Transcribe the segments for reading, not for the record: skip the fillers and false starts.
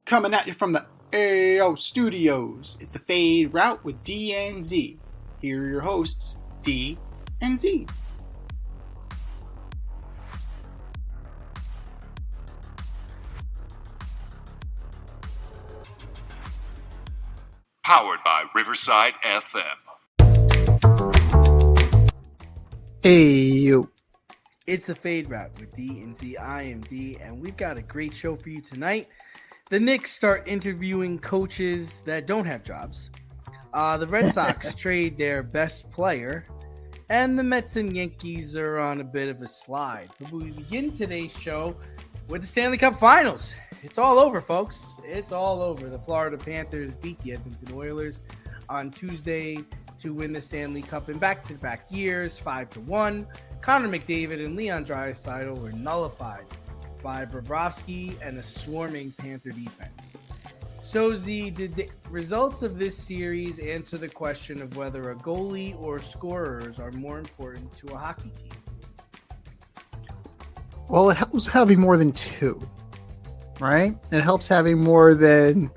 Coming at you from the AO Studios. It's the Fade Route with D and Z. Here are your hosts, D and Z. Powered by Riverside FM. Hey, you. It's the Fade Route with D and Z. I am D, and we've got a great show for you tonight. The Knicks start interviewing coaches that don't have jobs. The Red Sox trade their best player, and the Mets and Yankees are on a bit of a slide. But we begin today's show with the Stanley Cup Finals. It's all over, folks. It's all over. The Florida Panthers beat the Edmonton Oilers on Tuesday to win the Stanley Cup in back-to-back years, 5-1. Connor McDavid and Leon Draisaitl were nullified by Bobrovsky and a swarming Panther defense. So, Z, did the results of this series answer the question of whether a goalie or scorers are more important to a hockey team? Well, it helps having more than two, right? It helps having more than...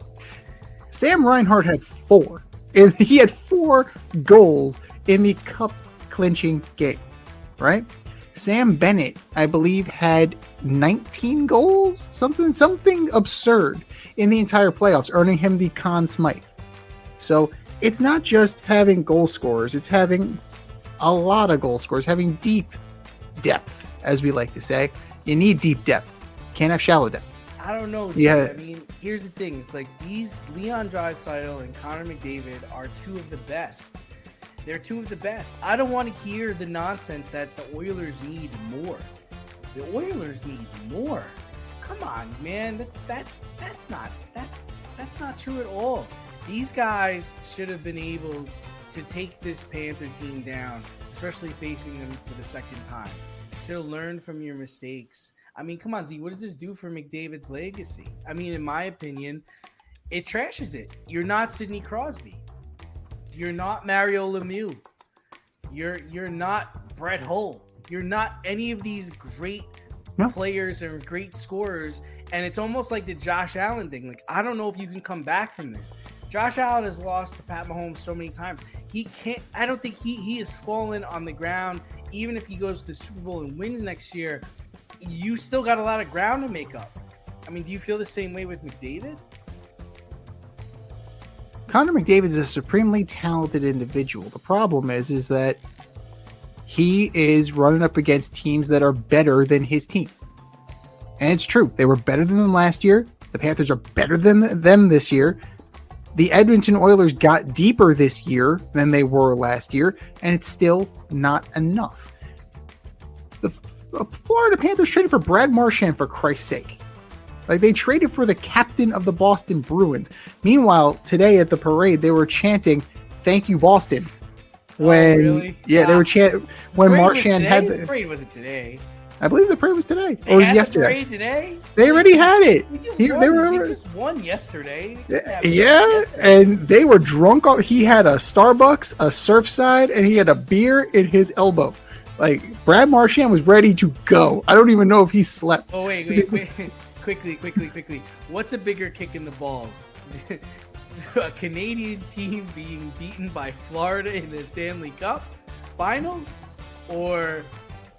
Sam Reinhart had 4. And he had 4 goals in the cup-clinching game, right? Sam Bennett, I believe, had 19 goals, something absurd in the entire playoffs, earning him the Conn Smythe. So it's not just having goal scorers, it's having a lot of goal scorers, having deep depth, as we like to say. You need deep depth. Can't have shallow depth. I don't know. Yeah. I mean, here's the thing. It's like these Leon Draisaitl and Connor McDavid are 2 of the best. They're 2 of the best. I don't want to hear the nonsense that the Oilers need more. The Oilers need more. Come on, man. That's not true at all. These guys should have been able to take this Panther team down, especially facing them for the second time. Should have learned from your mistakes. I mean, come on, Z. What does this do for McDavid's legacy? I mean, in my opinion, it trashes it. You're not Sidney Crosby. You're not Mario Lemieux. You're not Brett Hull. You're not any of these great players or great scorers. And it's almost like the Josh Allen thing. Like, I don't know if you can come back from this. Josh Allen has lost to Pat Mahomes so many times. He can't. I don't think he has fallen on the ground. Even if he goes to the Super Bowl and wins next year, you still got a lot of ground to make up. I mean, do you feel the same way with McDavid? Connor McDavid is a supremely talented individual. The problem is that he is running up against teams that are better than his team. And it's true. They were better than them last year. The Panthers are better than them this year. The Edmonton Oilers got deeper this year than they were last year, and it's still not enough. The Florida Panthers traded for Brad Marchand, for Christ's sake. Like, they traded for the captain of the Boston Bruins. Meanwhile, today at the parade, they were chanting, "Thank you, Boston." When, really? Yeah, they were chanting when Marchand had the parade. Wasn't today? I believe the parade was today, or was it yesterday? The parade today? They already had it. We just won yesterday. Yeah, and they were drunk. He had a Starbucks, a Surfside, and he had a beer in his elbow. Like, Brad Marchand was ready to go. I don't even know if he slept. Oh, wait. Quickly. What's a bigger kick in the balls? A Canadian team being beaten by Florida in the Stanley Cup final, or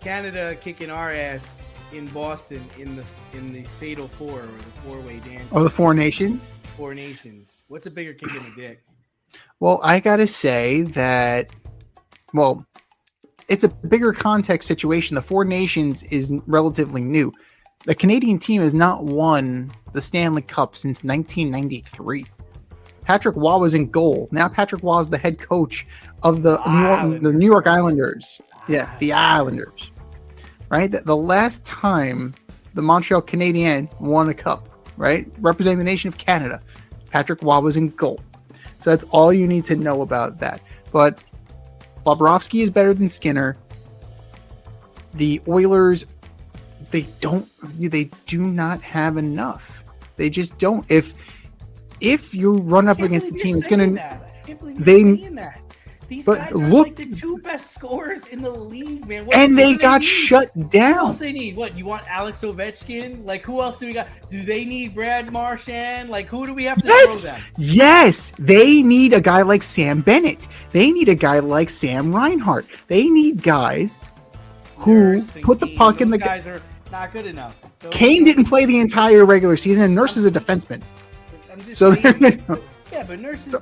Canada kicking our ass in Boston in the Fatal Four, or the four-way dance? Oh, the Four Nations? Four Nations. What's a bigger kick in the dick? Well, I gotta say that, it's a bigger context situation. The Four Nations is relatively new. The Canadian team has not won the Stanley Cup since 1993. Patrick Waugh was in goal. Now Patrick Waugh is the head coach of the New York Islanders. Yeah, the Islanders. Right? The last time the Montreal Canadiens won a cup, right? Representing the nation of Canada, Patrick Waugh was in goal. So that's all you need to know about that. But Bobrovsky is better than Skinner. The Oilers, they do not have enough. They just don't. If you run up against the team, it's gonna. I can't believe you're saying that. These But guys are look, like the two best scorers in the league, man. and they got need? shut Who down. else they need? What, you want Alex Ovechkin? Like, who else do we got? Do they need Brad Marchand? Like, who do we have to throw them? Yes, they need a guy like Sam Bennett. They need a guy like Sam Reinhart. They need guys who Nurse and put the Kane. puck in Those the. guys are not good enough. Kane didn't play the entire regular season, and Nurse is a defenseman. I'm just So saying, yeah, but Nurse is a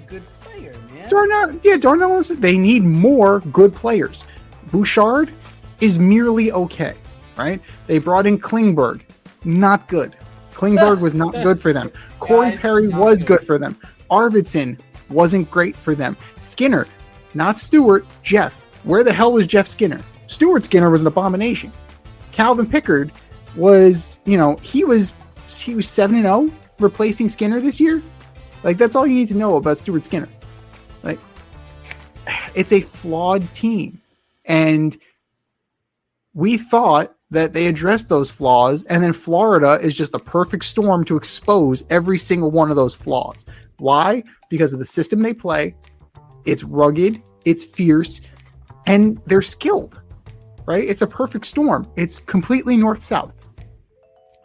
good player, man. Darnell. They need more good players. Bouchard is merely okay, right? They brought in Klingberg, not good. Klingberg was not good for them. Corey Perry was good for them. Arvidsson wasn't great for them. Skinner, not Stewart, Jeff. Where the hell was Jeff Skinner? Stuart Skinner was an abomination. Calvin Pickard was, he was 7-0 replacing Skinner this year. Like, that's all you need to know about Stuart Skinner. Like, it's a flawed team. And we thought that they addressed those flaws, and then Florida is just a perfect storm to expose every single one of those flaws. Why? Because of the system they play. It's rugged, it's fierce, and they're skilled, right? It's a perfect storm. It's completely north-south.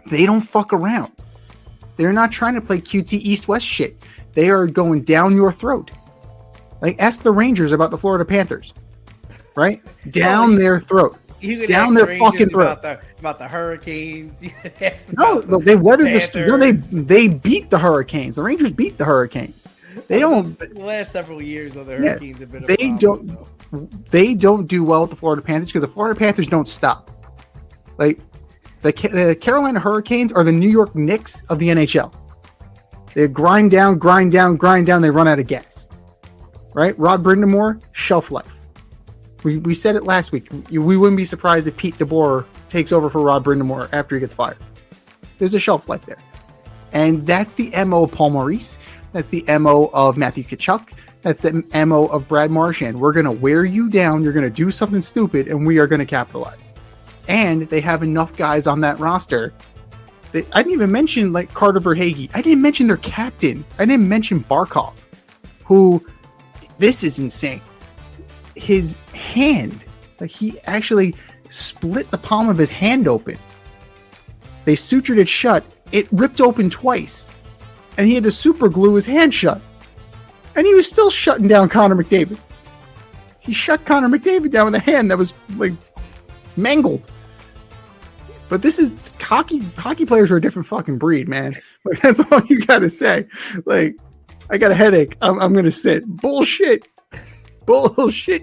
They don't fuck around. They're not trying to play QT East-West shit. They are going down your throat. Like, ask the Rangers about the Florida Panthers, right? Down their throat. Down their fucking throat. About the Hurricanes. They weathered they beat the Hurricanes. The Rangers beat the Hurricanes. They don't. The last several years of the Hurricanes have been. They don't do well with the Florida Panthers because the Florida Panthers don't stop. Like the Carolina Hurricanes are the New York Knicks of the NHL. They grind down. They run out of gas. Right? Rod Brindamore, shelf life. We said it last week. We wouldn't be surprised if Pete DeBoer takes over for Rod Brindamore after he gets fired. There's a shelf life there. And that's the MO of Paul Maurice. That's the MO of Matthew Tkachuk. That's the MO of Brad Marchand. We're going to wear you down. You're going to do something stupid, and we are going to capitalize. And they have enough guys on that roster. I didn't even mention like Carter Verhaeghe. I didn't mention their captain. I didn't mention Barkov, who, this is insane. His hand, like he actually split the palm of his hand open. They sutured it shut. It ripped open twice. And he had to super glue his hand shut. And he was still shutting down Connor McDavid. He shut Connor McDavid down with a hand that was like mangled. But this is hockey players are a different fucking breed, man. Like, that's all you gotta say. Like, I got a headache. I'm gonna sit. Bullshit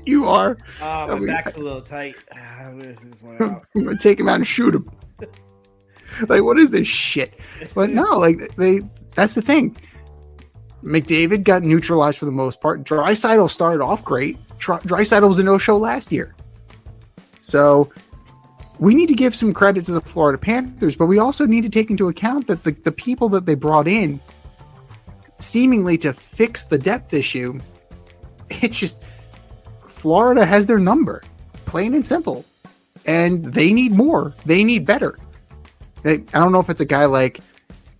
you are. My back's a little tight. Where's this one out? I'm gonna take him out and shoot him. Like, what is this shit? But no, like that's the thing. McDavid got neutralized for the most part. Draisaitl started off great. Draisaitl was a no-show last year. So we need to give some credit to the Florida Panthers, but we also need to take into account that the people that they brought in seemingly to fix the depth issue, it's just Florida has their number, plain and simple, and they need more. They need better. I don't know if it's a guy like,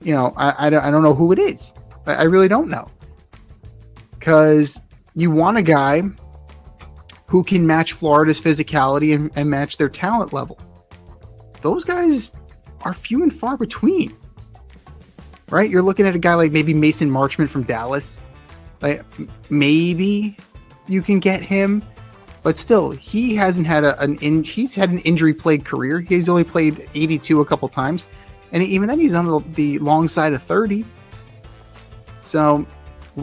I don't know who it is. I really don't know, because you want a guy who can match Florida's physicality and match their talent level. Those guys are few and far between, right? You're looking at a guy like maybe Mason Marchment from Dallas. Like, maybe you can get him, but still, he hasn't had he's had an injury-plagued career. He's only played 82 a couple times, and even then, he's on the long side of 30. So,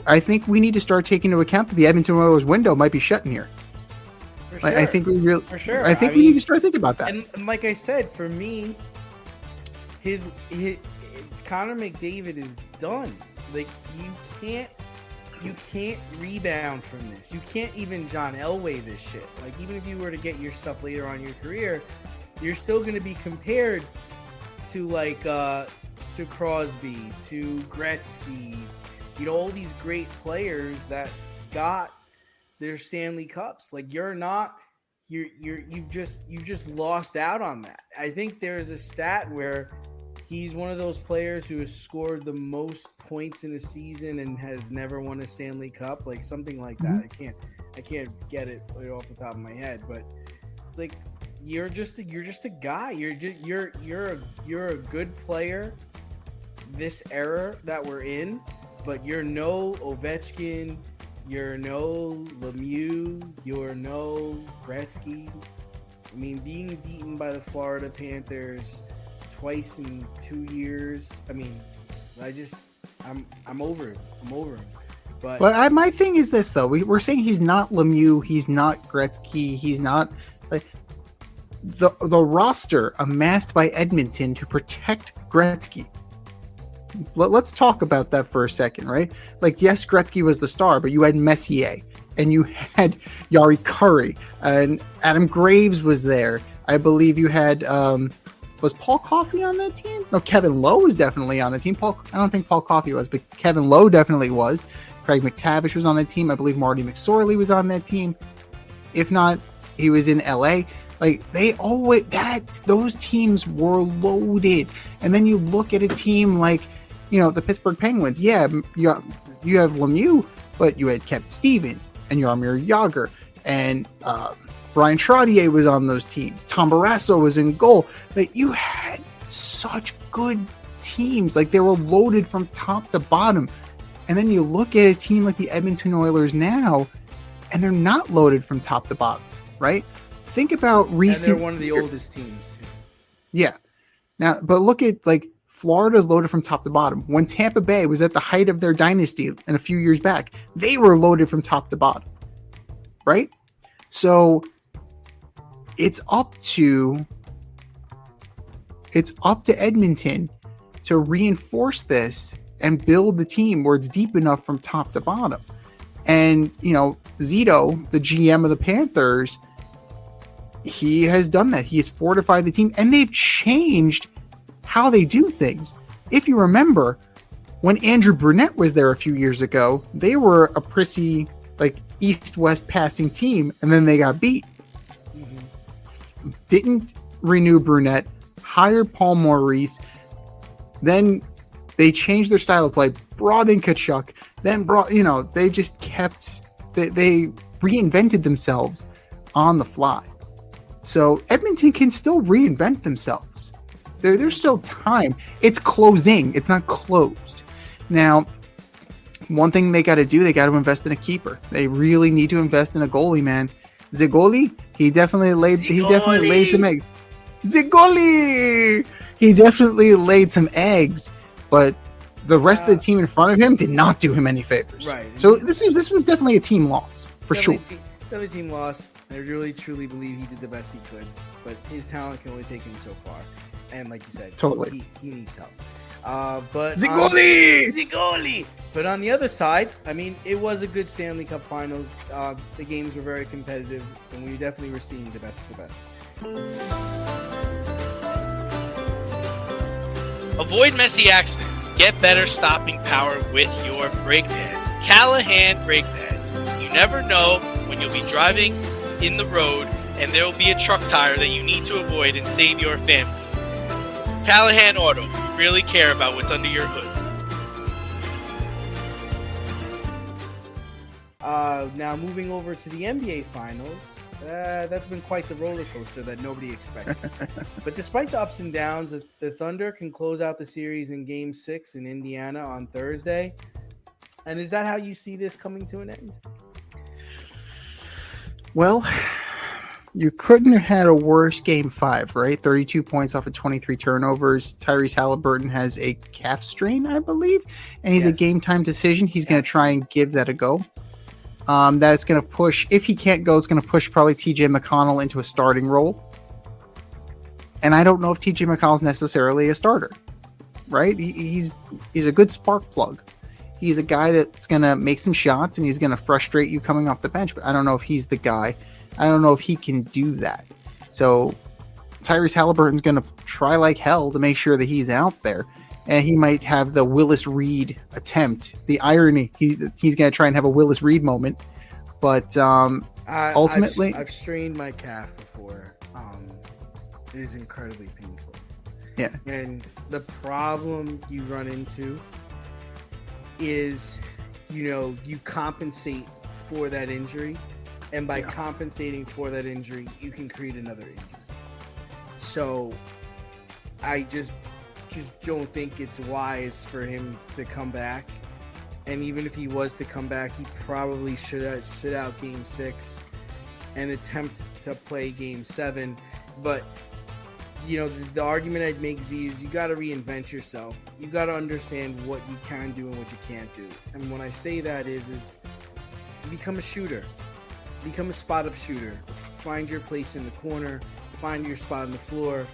I think we need to start taking into account that the Edmonton Oilers window might be shutting here. For Like, sure. I think we really, For sure. I think we need to start thinking about that. And like I said, for me, his Connor McDavid is done. Like, you can't rebound from this. You can't even John Elway this shit. Like, even if you were to get your stuff later on in your career, you're still going to be compared to like to Crosby, to Gretzky, all these great players that got their Stanley Cups. Like, you've just lost out on that. I think there's a stat where He's one of those players who has scored the most points in a season and has never won a Stanley Cup, like something like that. I can't get it right off the top of my head, but it's like you're just a guy. You're a good player this era that we're in, but you're no Ovechkin, you're no Lemieux, you're no Gretzky. I mean, being beaten by the Florida Panthers twice in 2 years. I mean, I'm over him. I'm over him. But my thing is this though: we're saying he's not Lemieux, he's not Gretzky, he's not like the roster amassed by Edmonton to protect Gretzky. Let's talk about that for a second, right? Like, yes, Gretzky was the star, but you had Messier and you had Yari Curry and Adam Graves was there. I believe you had was Paul Coffey on that team? No, Kevin Lowe was definitely on the team. I don't think Paul Coffey was, but Kevin Lowe definitely was. Craig McTavish was on that team. I believe Marty McSorley was on that team. If not, he was in LA. Like, those teams were loaded. And then you look at a team like, the Pittsburgh Penguins. Yeah, you have Lemieux, but you had Kevin Stevens and Jaromir Jagr and Brian Trottier was on those teams. Tom Barrasso was in goal. Like, you had such good teams. Like, they were loaded from top to bottom. And then you look at a team like the Edmonton Oilers now, and they're not loaded from top to bottom, right? Think about recent. And they're one of the oldest teams too. Yeah. Now, but look at like Florida's loaded from top to bottom. When Tampa Bay was at the height of their dynasty and a few years back, they were loaded from top to bottom, right? So it's up to Edmonton to reinforce this and build the team where it's deep enough from top to bottom. And, Zito, the GM of the Panthers, he has done that. He has fortified the team, and they've changed how they do things. If you remember, when Andrew Brunette was there a few years ago, they were a prissy, like, east-west passing team, and then they got beat. Mm-hmm. Didn't renew Brunette, hired Paul Maurice, then they changed their style of play, brought in Kachuk, then they just kept, they reinvented themselves on the fly. So Edmonton can still reinvent themselves. There's still time. It's closing. It's not closed. Now, one thing they got to do, they got to invest in a keeper. They really need to invest in a goalie, man. Zigoli, he definitely laid some eggs. Zigoli! He definitely laid some eggs, but the rest of the team in front of him did not do him any favors. Right. So this was definitely a team loss, for sure. The team lost. I really, truly believe he did the best he could, but his talent can only take him so far. And like you said, totally, he needs help. But Zigoli! But on the other side, I mean, it was a good Stanley Cup Finals. The games were very competitive, and we definitely were seeing the best of the best. Avoid messy accidents. Get better stopping power with your brake pads. Callahan brake pads. You never know when you'll be driving in the road and there will be a truck tire that you need to avoid and save your family. Callahan Auto. We really care about what's under your hood. Now moving over to the NBA Finals. That's been quite the roller coaster that nobody expected. But despite the ups and downs, the Thunder can close out the series in Game 6 in Indiana on Thursday. And is that how you see this coming to an end? Well, you couldn't have had a worse Game 5, right? 32 points off of 23 turnovers. Tyrese Halliburton has a calf strain, I believe, and he's a game-time decision. He's going to try and give that a go. That's going to push, if he can't go, it's going to push probably TJ McConnell into a starting role. And I don't know if TJ McConnell's necessarily a starter, right? He's a good spark plug. He's a guy that's going to make some shots and he's going to frustrate you coming off the bench, but I don't know if he's the guy. I don't know if he can do that. So Tyrese Halliburton's going to try like hell to make sure that he's out there. And he might have the Willis Reed attempt. The irony, he's going to try and have a Willis Reed moment. But ultimately... I've strained my calf before. It is incredibly painful. Yeah. And the problem you run into is, you compensate for that injury. And by compensating for that injury, you can create another injury. So I just don't think it's wise for him to come back. And even if he was to come back, he probably should sit out Game 6 and attempt to play Game 7. But, the argument I'd make, Z, is you got to reinvent yourself. You got to understand what you can do and what you can't do. And when I say that is become a shooter. Become a spot-up shooter. Find your place in the corner. Find your spot on the floor.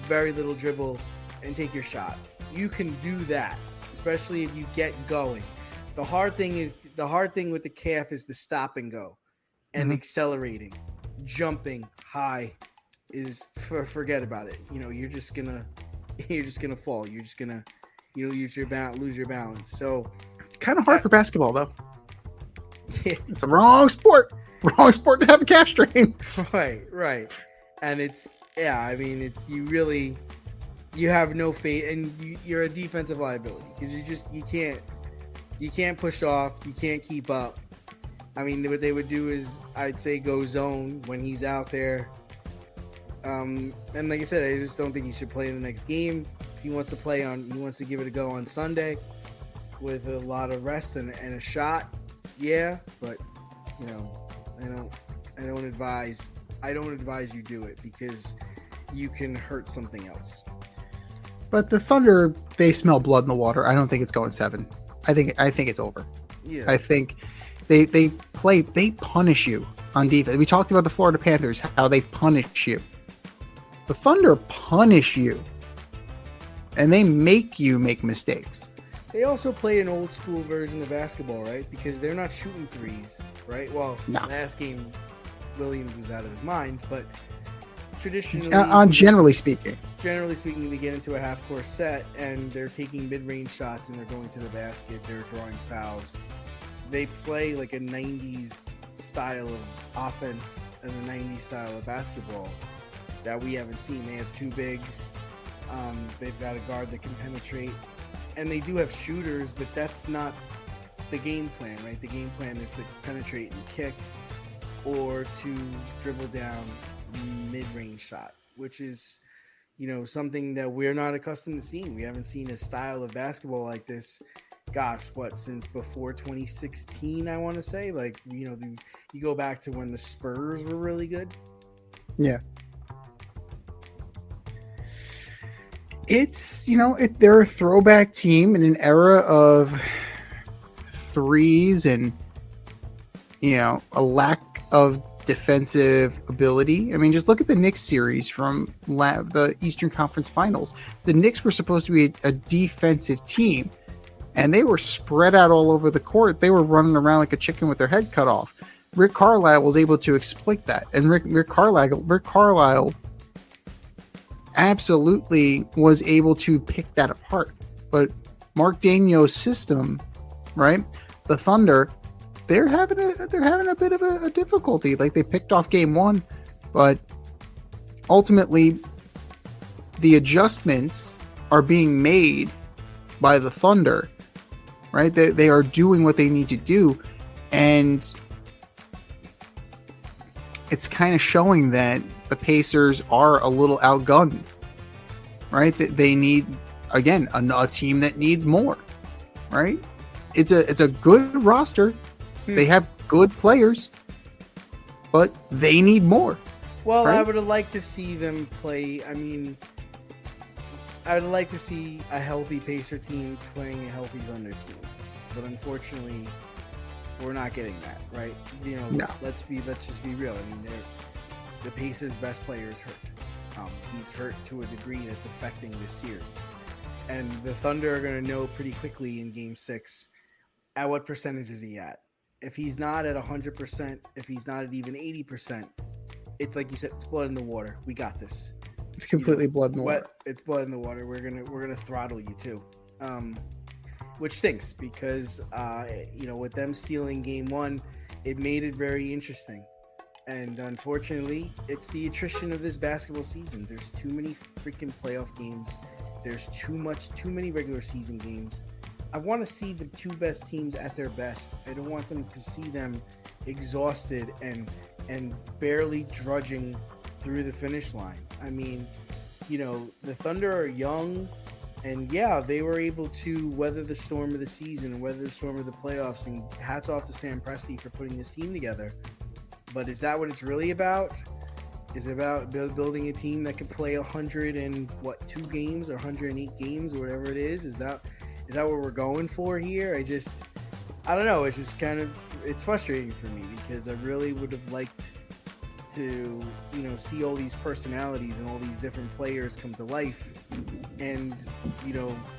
Very little dribble, and take your shot. You can do that, especially if you get going. The hard thing with the calf is the stop and go, and accelerating, jumping high is forget about it. You're just gonna fall. You're just gonna lose your balance. So It's kind of hard for basketball though. It's the wrong sport. Wrong sport to have a calf strain. Right. And you have no faith, and you're a defensive liability because you can't push off, you can't keep up. I mean, what they would do is, I'd say, go zone when he's out there. And like I said, I just don't think he should play in the next game. If he wants to give it a go on Sunday with a lot of rest and a shot. Yeah, but I don't advise you do it because you can hurt something else. But the Thunder, they smell blood in the water. I don't think it's going 7. I think it's over. Yeah. I think they punish you on defense. We talked about the Florida Panthers, how they punish you. The Thunder punish you, and they make you make mistakes. They also play an old school version of basketball, right? Because they're not shooting threes, right? Well, last game, Williams was out of his mind, but traditionally, generally speaking, they get into a half-court set and they're taking mid-range shots and they're going to the basket. They're drawing fouls. They play like a 90s style of offense and a 90s style of basketball that we haven't seen. They have 2 bigs. They've got a guard that can penetrate. And they do have shooters, but that's not the game plan, right? The game plan is to penetrate and kick or to dribble down mid-range shot, which is, something that we're not accustomed to seeing. We haven't seen a style of basketball like this, since before 2016, I want to say. Like, you go back to when the Spurs were really good. Yeah. It's, they're a throwback team in an era of threes and, a lack of defensive ability. I mean, just look at the Knicks series from the Eastern Conference Finals. The Knicks were supposed to be a defensive team, and they were spread out all over the court. They were running around like a chicken with their head cut off. Rick Carlisle was able to exploit that, and Rick Carlisle absolutely was able to pick that apart. But Mark Daigneault's system, right? The Thunder, they're having a bit of a difficulty. Like, they picked off game 1, but ultimately the adjustments are being made by the Thunder, right? They are doing what they need to do, and it's kind of showing that the Pacers are a little outgunned, right? They need, again, a team that needs more, right? It's a good roster. They have good players, but they need more. Well, right? I would have liked to see them play. I mean, I would like to see a healthy Pacer team playing a healthy Thunder team, but unfortunately, we're not getting that, right? No. Let's just be real. I mean, the Pacers' best player is hurt. He's hurt to a degree that's affecting this series, and the Thunder are going to know pretty quickly in Game 6 at what percentage is he at. If he's not at 100%, if he's not at even 80%, it's like you said, it's blood in the water. We got this. It's completely blood in the water. It's blood in the water. We're gonna throttle you too, which stinks because with them stealing Game 1, it made it very interesting. And unfortunately, it's the attrition of this basketball season. There's too many freaking playoff games. There's too many regular season games. I want to see the two best teams at their best. I don't want them to see them exhausted and barely drudging through the finish line. I mean, the Thunder are young, and yeah, they were able to weather the storm of the season, weather the storm of the playoffs, and hats off to Sam Presti for putting this team together. But is that what it's really about? Is it about building a team that can play 102 games or 108 games or whatever it is? Is that what we're going for here? I don't know. It's just it's frustrating for me because I really would have liked to, see all these personalities and all these different players come to life. And,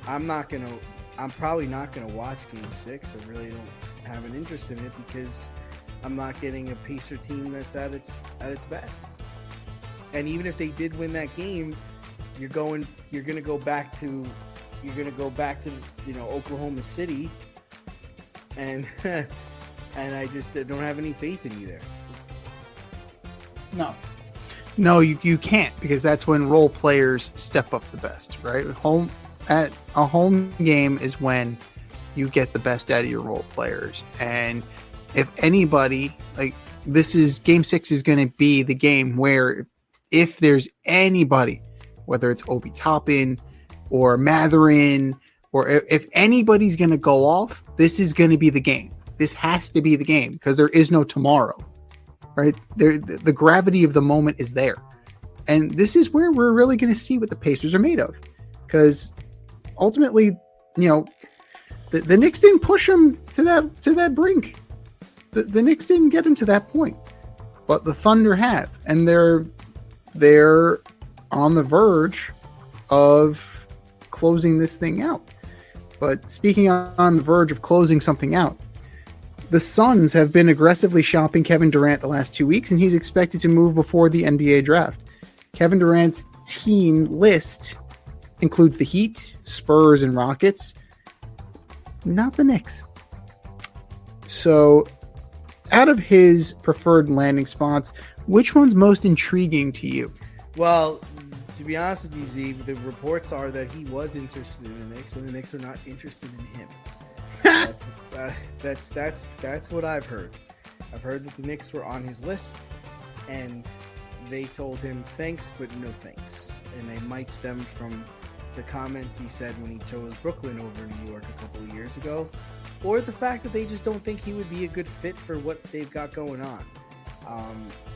I'm probably not going to watch Game 6. I really don't have an interest in it because I'm not getting a Pacer team that's at its best. And even if they did win that game, you're going to go back to Oklahoma City, and and I just don't have any faith in you there. No, you can't, because that's when role players step up the best, right? At a home game is when you get the best out of your role players, and if anybody, like, Game 6 is going to be the game where if there's anybody, whether it's Obi Toppin or Matherin, or if anybody's going to go off, this is going to be the game. This has to be the game because there is no tomorrow, right? The gravity of the moment is there. And this is where we're really going to see what the Pacers are made of, because ultimately, the Knicks didn't push them to that brink. The Knicks didn't get them to that point, but the Thunder have, and they're on the verge of closing this thing out. But speaking on the verge of closing something out, the Suns have been aggressively shopping Kevin Durant the last 2 weeks, and he's expected to move before the NBA draft. Kevin Durant's team list includes the Heat, Spurs, and Rockets, not the Knicks. So, out of his preferred landing spots, which one's most intriguing to you? Well, to be honest with you, Z, the reports are that he was interested in the Knicks, and the Knicks are not interested in him. That's what I've heard. I've heard that the Knicks were on his list, and they told him thanks, but no thanks. And they might stem from the comments he said when he chose Brooklyn over New York a couple of years ago, or the fact that they just don't think he would be a good fit for what they've got going on.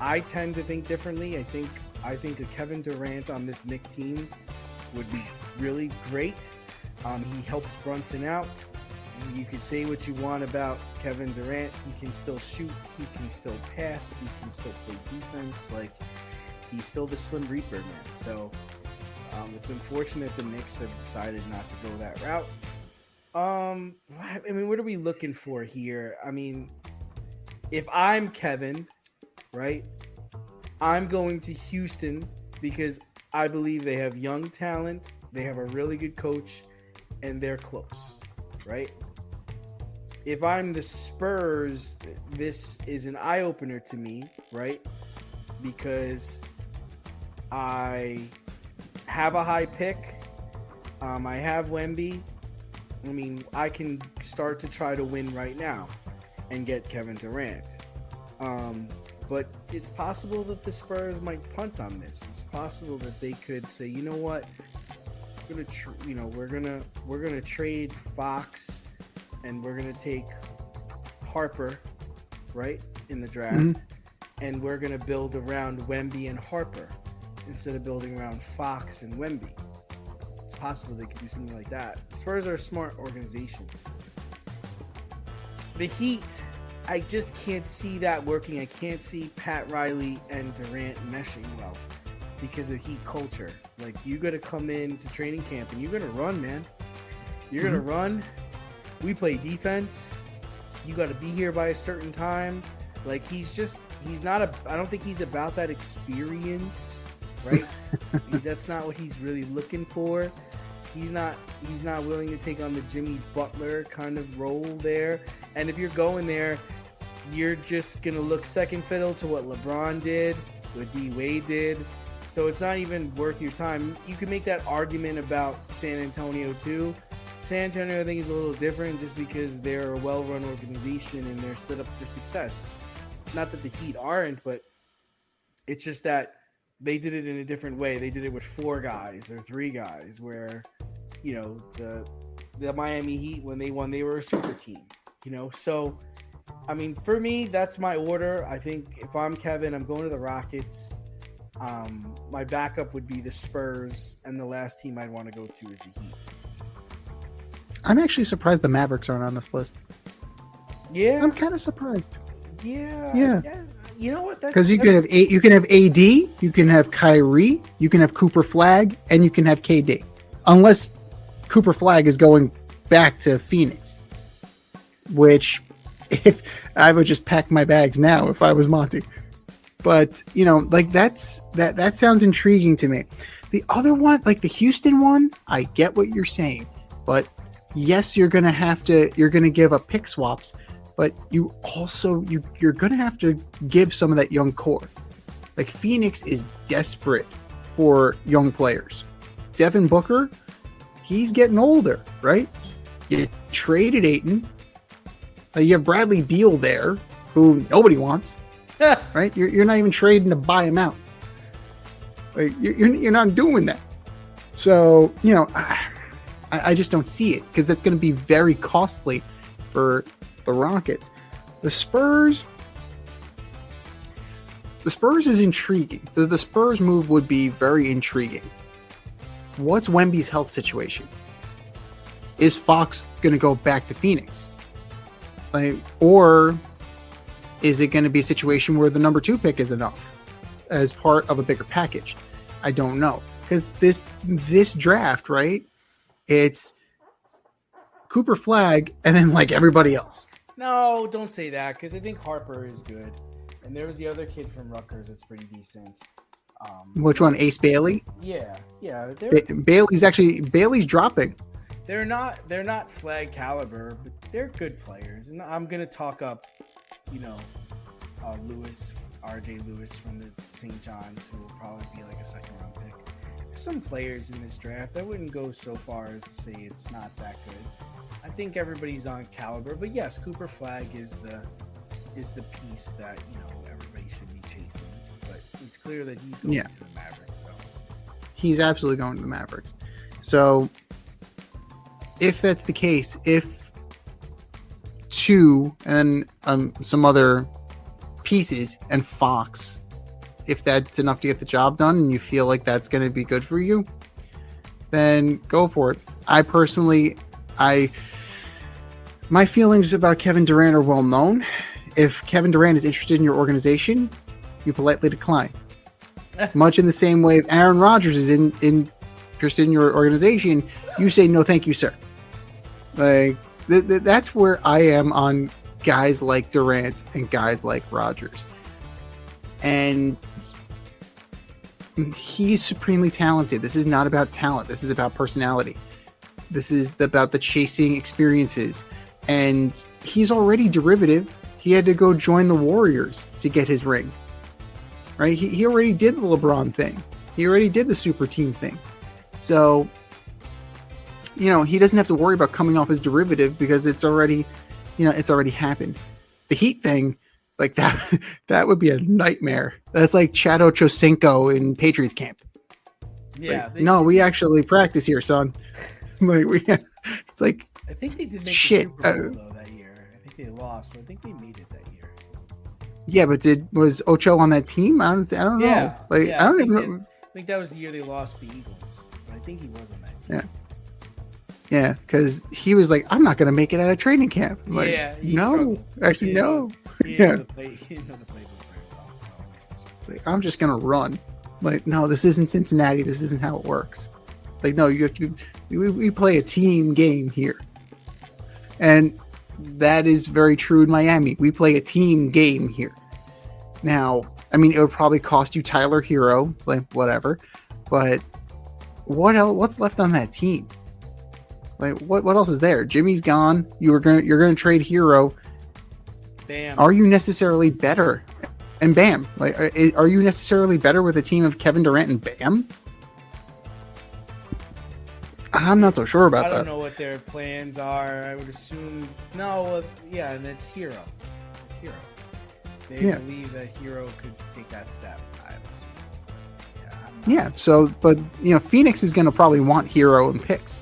I tend to think differently. I think a Kevin Durant on this Knicks team would be really great. He helps Brunson out. You can say what you want about Kevin Durant. He can still shoot. He can still pass. He can still play defense. Like, he's still the Slim Reaper, man. So it's unfortunate the Knicks have decided not to go that route. I mean, what are we looking for here? I mean, if I'm Kevin, right, I'm going to Houston because I believe they have young talent, they have a really good coach, and they're close, right? If I'm the Spurs, this is an eye-opener to me, right? Because I have a high pick. I have Wemby. I mean, I can start to try to win right now and get Kevin Durant. But it's possible that the Spurs might punt on this. It's possible that they could say, you know what, we're gonna trade Fox, and we're gonna take Harper, right, in the draft, and we're gonna build around Wemby and Harper instead of building around Fox and Wemby. It's possible they could do something like that. Spurs are a smart organization. The Heat, I just can't see that working. I can't see Pat Riley and Durant meshing well because of Heat culture. Like, you got to come in to training camp and you're going to run, man. You're going to run. We play defense. You got to be here by a certain time. Like, I don't think he's about that experience, right? That's not what he's really looking for. He's not willing to take on the Jimmy Butler kind of role there. And if you're going there, you're just gonna look second fiddle to what LeBron did, what D Wade did. So it's not even worth your time. You can make that argument about San Antonio too. San Antonio, I think, is a little different just because they're a well-run organization and they're set up for success. Not that the Heat aren't, but it's just that they did it in a different way. They did it with 4 guys or 3 guys, where, you know, the Miami Heat, when they won, they were a super team, you know? So, I mean, for me, that's my order. I think if I'm Kevin, I'm going to the Rockets. My backup would be the Spurs, and the last team I'd want to go to is the Heat. I'm actually surprised the Mavericks aren't on this list. Yeah, I'm kind of surprised. Yeah. You know what? Because you can have AD, you can have Kyrie, you can have Cooper Flag, and you can have KD, unless Cooper Flag is going back to Phoenix. Which, if I would just pack my bags now if I was Monty. But you know, like that sounds intriguing to me. The other one, like the Houston one, I get what you're saying, but yes, you're gonna give up pick swaps, but you also you're gonna have to give some of that young core. Like Phoenix is desperate for young players. Devin Booker, he's getting older, right? You traded Ayton. You have Bradley Beal there, who nobody wants, right? You're not even trading to buy him out. Like, you're not doing that. So, you know, I just don't see it, because that's going to be very costly for the Rockets. The Spurs is intriguing. The Spurs move would be very intriguing. What's Wemby's health situation? Is Fox going to go back to Phoenix? Or is it going to be a situation where the number 2 pick is enough as part of a bigger package? I don't know. Because this draft, right? It's Cooper Flag and then like everybody else. No, don't say that, because I think Harper is good. And there was the other kid from Rutgers that's pretty decent. Which one? Ace Bailey? Yeah. Bailey's dropping. They're not Flag caliber, but they're good players. And I'm gonna talk up, you know, RJ Lewis from the St. John's, who will probably be like a 2nd round pick. There's some players in this draft. I wouldn't go so far as to say it's not that good. I think everybody's on caliber, but yes, Cooper Flag is the piece that, you know, everybody should be chasing. But it's clear that he's going to the Mavericks, though. He's absolutely going to the Mavericks. So if that's the case, if 2 and some other pieces and Fox, if that's enough to get the job done and you feel like that's going to be good for you, then go for it. I personally, my feelings about Kevin Durant are well known. If Kevin Durant is interested in your organization, you politely decline. Much in the same way, if Aaron Rodgers is interested in your organization, you say no, thank you, sir. Like that's where I am on guys like Durant and guys like Rodgers. And he's supremely talented. This is not about talent. This is about personality. This is about the chasing experiences. And he's already derivative. He had to go join the Warriors to get his ring. Right? He already did the LeBron thing. He already did the super team thing. So, you know, he doesn't have to worry about coming off his derivative, because it's already happened. The Heat thing, like that would be a nightmare. That's like Chad Ochocinco in Patriots camp. Yeah. Like, we actually practice here, son. It's like, I think they did make shit. The Super Bowl, though, that year. I think they lost, but I think they made it that year. Yeah, but was Ocho on that team? I don't know. Yeah, I don't even know. I think that was the year they lost the Eagles. But I think he was on that team. Yeah, because he was like, I'm not going to make it out of training camp. I'm like, no. Struggled. Actually, no. He didn't know the playbook very well. It's like, I'm just going to run. Like, no, this isn't Cincinnati. This isn't how it works. Like, no, you have to. We play a team game here. And that is very true in Miami. We play a team game here. Now, I mean, it would probably cost you Tyler Hero, like whatever. But what else? What's left on that team? Like, what else is there? Jimmy's gone. You're gonna trade Hero. Bam. Are you necessarily better? And Bam, like, are you necessarily better with a team of Kevin Durant and Bam? I'm not so sure about that. I don't know what their plans are. I would assume no. Yeah, and it's Hero. It's Hero. They believe that Hero could take that step. I would assume. Yeah. So, but Phoenix is going to probably want Hero and picks.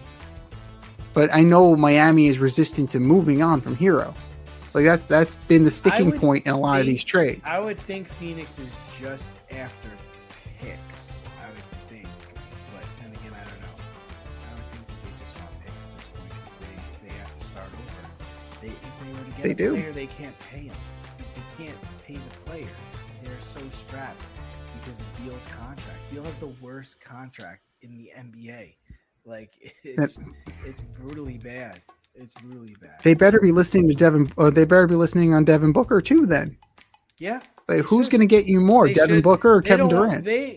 But I know Miami is resistant to moving on from Hero. Like that's been the sticking point in a lot of these trades. I would think Phoenix is just after picks. I would think, but then again, I don't know. I would think that they just want picks at this point because they have to start over. If they were to get a player, they can't pay him. They can't pay the player. They're so strapped because of Beal's contract. Beal has the worst contract in the NBA. Like it's brutally bad. It's really bad. They better be listening to Devin. They better be listening on Devin Booker too. Then, yeah. Like, who's going to get you more, Devin Booker or Kevin Durant? They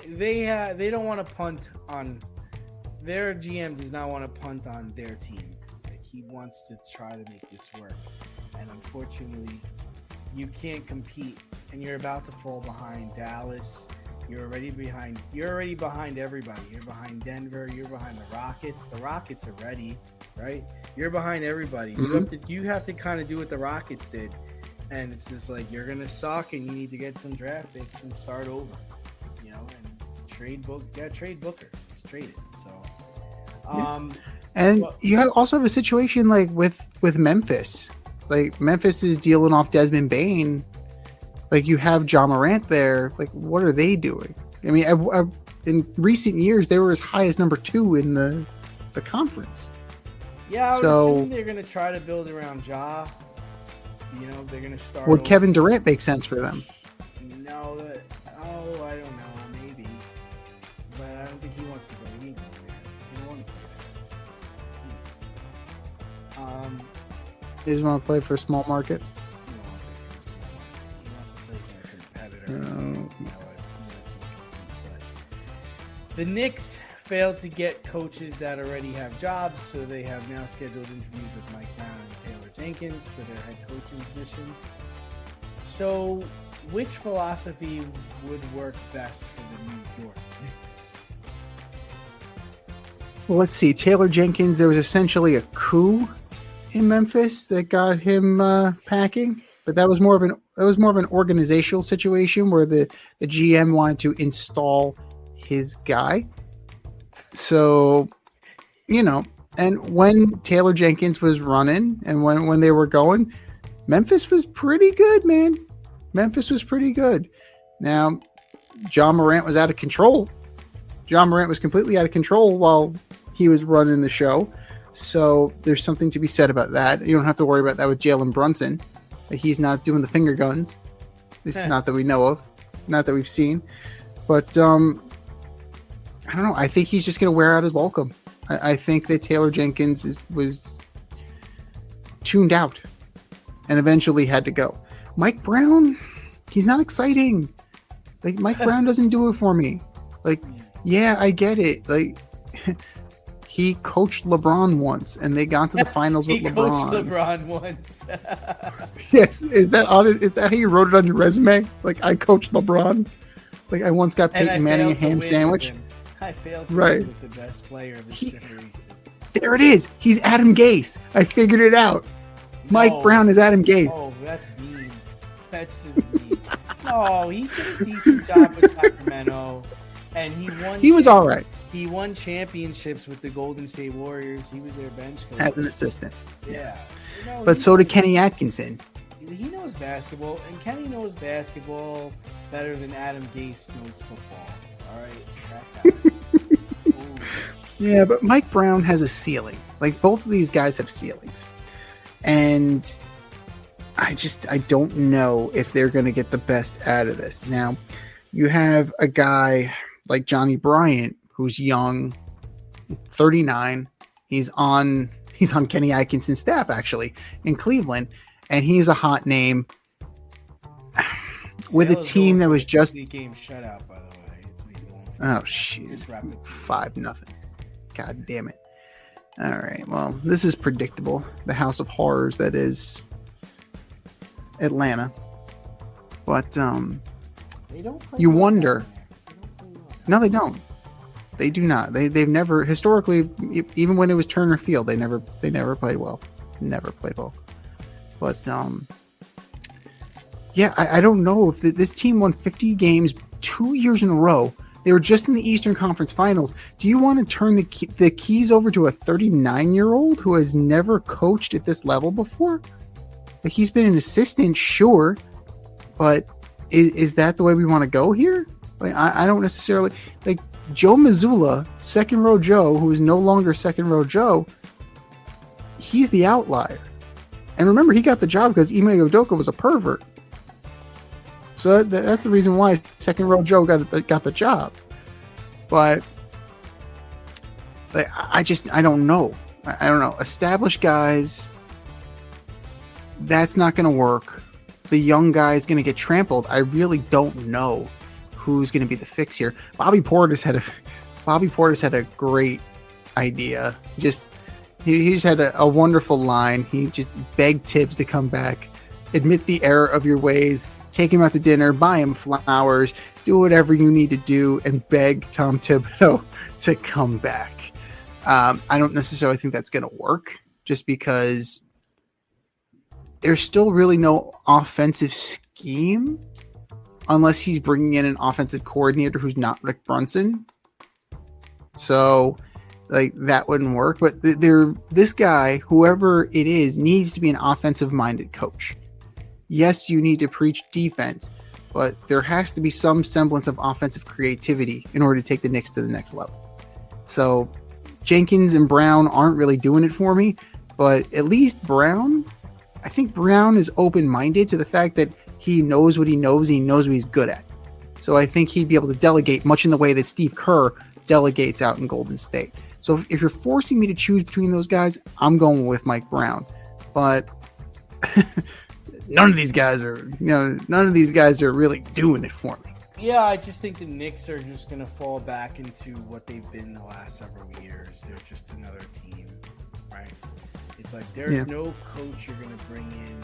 don't want to punt on their GM. Does not want to punt on their team. Like, he wants to try to make this work, and unfortunately, you can't compete. And you're about to fall behind Dallas. You're already behind everybody. You're behind Denver. You're behind the Rockets. The Rockets are ready, right? You're behind everybody. Mm-hmm. You have to kind of do what the Rockets did, and it's just like you're gonna suck, and you need to get some draft picks and start over, and trade Booker. Just trade it. So, and you also have a situation like with Memphis. Like Memphis is dealing off Desmond Bane. Like you have Ja Morant there. Like what are they doing? I mean, in recent years, they were as high as number 2 in the conference. Yeah, I would assume they're going to try to build around Ja. They're going to start. Would Kevin Durant make sense for them? No, I don't know, maybe, but I don't think he wants to go to England. He don't want to play there. He doesn't want to play for a small market. The Knicks failed to get coaches that already have jobs, so they have now scheduled interviews with Mike Brown and Taylor Jenkins for their head coaching position. So, which philosophy would work best for the New York Knicks? Well, let's see. Taylor Jenkins, there was essentially a coup in Memphis that got him packing. But that was more of an organizational situation where the GM wanted to install his guy. So, and when Taylor Jenkins was running and when they were going, Memphis was pretty good, man. Memphis was pretty good. Now, Ja Morant was out of control. Ja Morant was completely out of control while he was running the show. So there's something to be said about that. You don't have to worry about that with Jalen Brunson. He's not doing the finger guns. At least not that we know of. Not that we've seen. But, I don't know. I think he's just going to wear out his welcome. I think that Taylor Jenkins was tuned out and eventually had to go. Mike Brown, he's not exciting. Like, Mike Brown doesn't do it for me. Like, yeah, I get it. Like, he coached LeBron once, and they got to the finals with LeBron. He coached LeBron once. Yes, is that honest? Is that how you wrote it on your resume? Like, I coached LeBron. It's like I once got Peyton Manning a ham sandwich. I failed to win with the best player of his generation. There it is. He's Adam Gase. I figured it out. Mike Brown is Adam Gase. Oh, that's mean. That's just mean. No, he did a decent job with Sacramento, and he won. He was all right. He won championships with the Golden State Warriors. He was their bench coach. As an assistant. Yeah. But so did Kenny Atkinson. He knows basketball, and Kenny knows basketball better than Adam Gase knows football. All right? Yeah, but Mike Brown has a ceiling. Like, both of these guys have ceilings. And I don't know if they're going to get the best out of this. Now, you have a guy like Johnny Bryant, who's young, 39. He's on Kenny Atkinson's staff, actually, in Cleveland, and he's a hot name with a team that was just game shutout, by the way. Oh shit! 5-0. God damn it! All right. Well, this is predictable. The house of horrors that is Atlanta. But They don't play you well wonder. down there. They don't play well. No, they don't. They do not. They've never historically, even when it was Turner Field, they never played well. Never played well. But yeah, I don't know if this team won 50 games 2 years in a row. They were just in the Eastern Conference Finals. Do you want to turn the keys over to a 39-year-old who has never coached at this level before? Like, he's been an assistant, sure, but is that the way we want to go here? Like, I don't necessarily like Joe Mazzulla, second row Joe, who is no longer second row Joe. He's the outlier, and remember, he got the job because Ime Udoka was a pervert. So that's the reason why second row Joe got the job. But I don't know. I don't know. Established guys, that's not going to work. The young guy is going to get trampled. I really don't know who's going to be the fix here. Bobby Portis had a great idea. He just had a wonderful line. He just begged Tibbs to come back, admit the error of your ways, take him out to dinner, buy him flowers, do whatever you need to do, and beg Tom Thibodeau to come back. I don't necessarily think that's going to work, just because there's still really no offensive scheme unless he's bringing in an offensive coordinator who's not Rick Brunson. So, like, that wouldn't work. But this guy, whoever it is, needs to be an offensive-minded coach. Yes, you need to preach defense, but there has to be some semblance of offensive creativity in order to take the Knicks to the next level. So Jenkins and Brown aren't really doing it for me, but at least I think Brown is open-minded to the fact that he knows what he knows and he knows what he's good at. So I think he'd be able to delegate much in the way that Steve Kerr delegates out in Golden State. So if you're forcing me to choose between those guys, I'm going with Mike Brown. But none of these guys are really doing it for me. Yeah, I just think the Knicks are just going to fall back into what they've been the last several years. They're just another team, right? It's like there's no coach you're going to bring in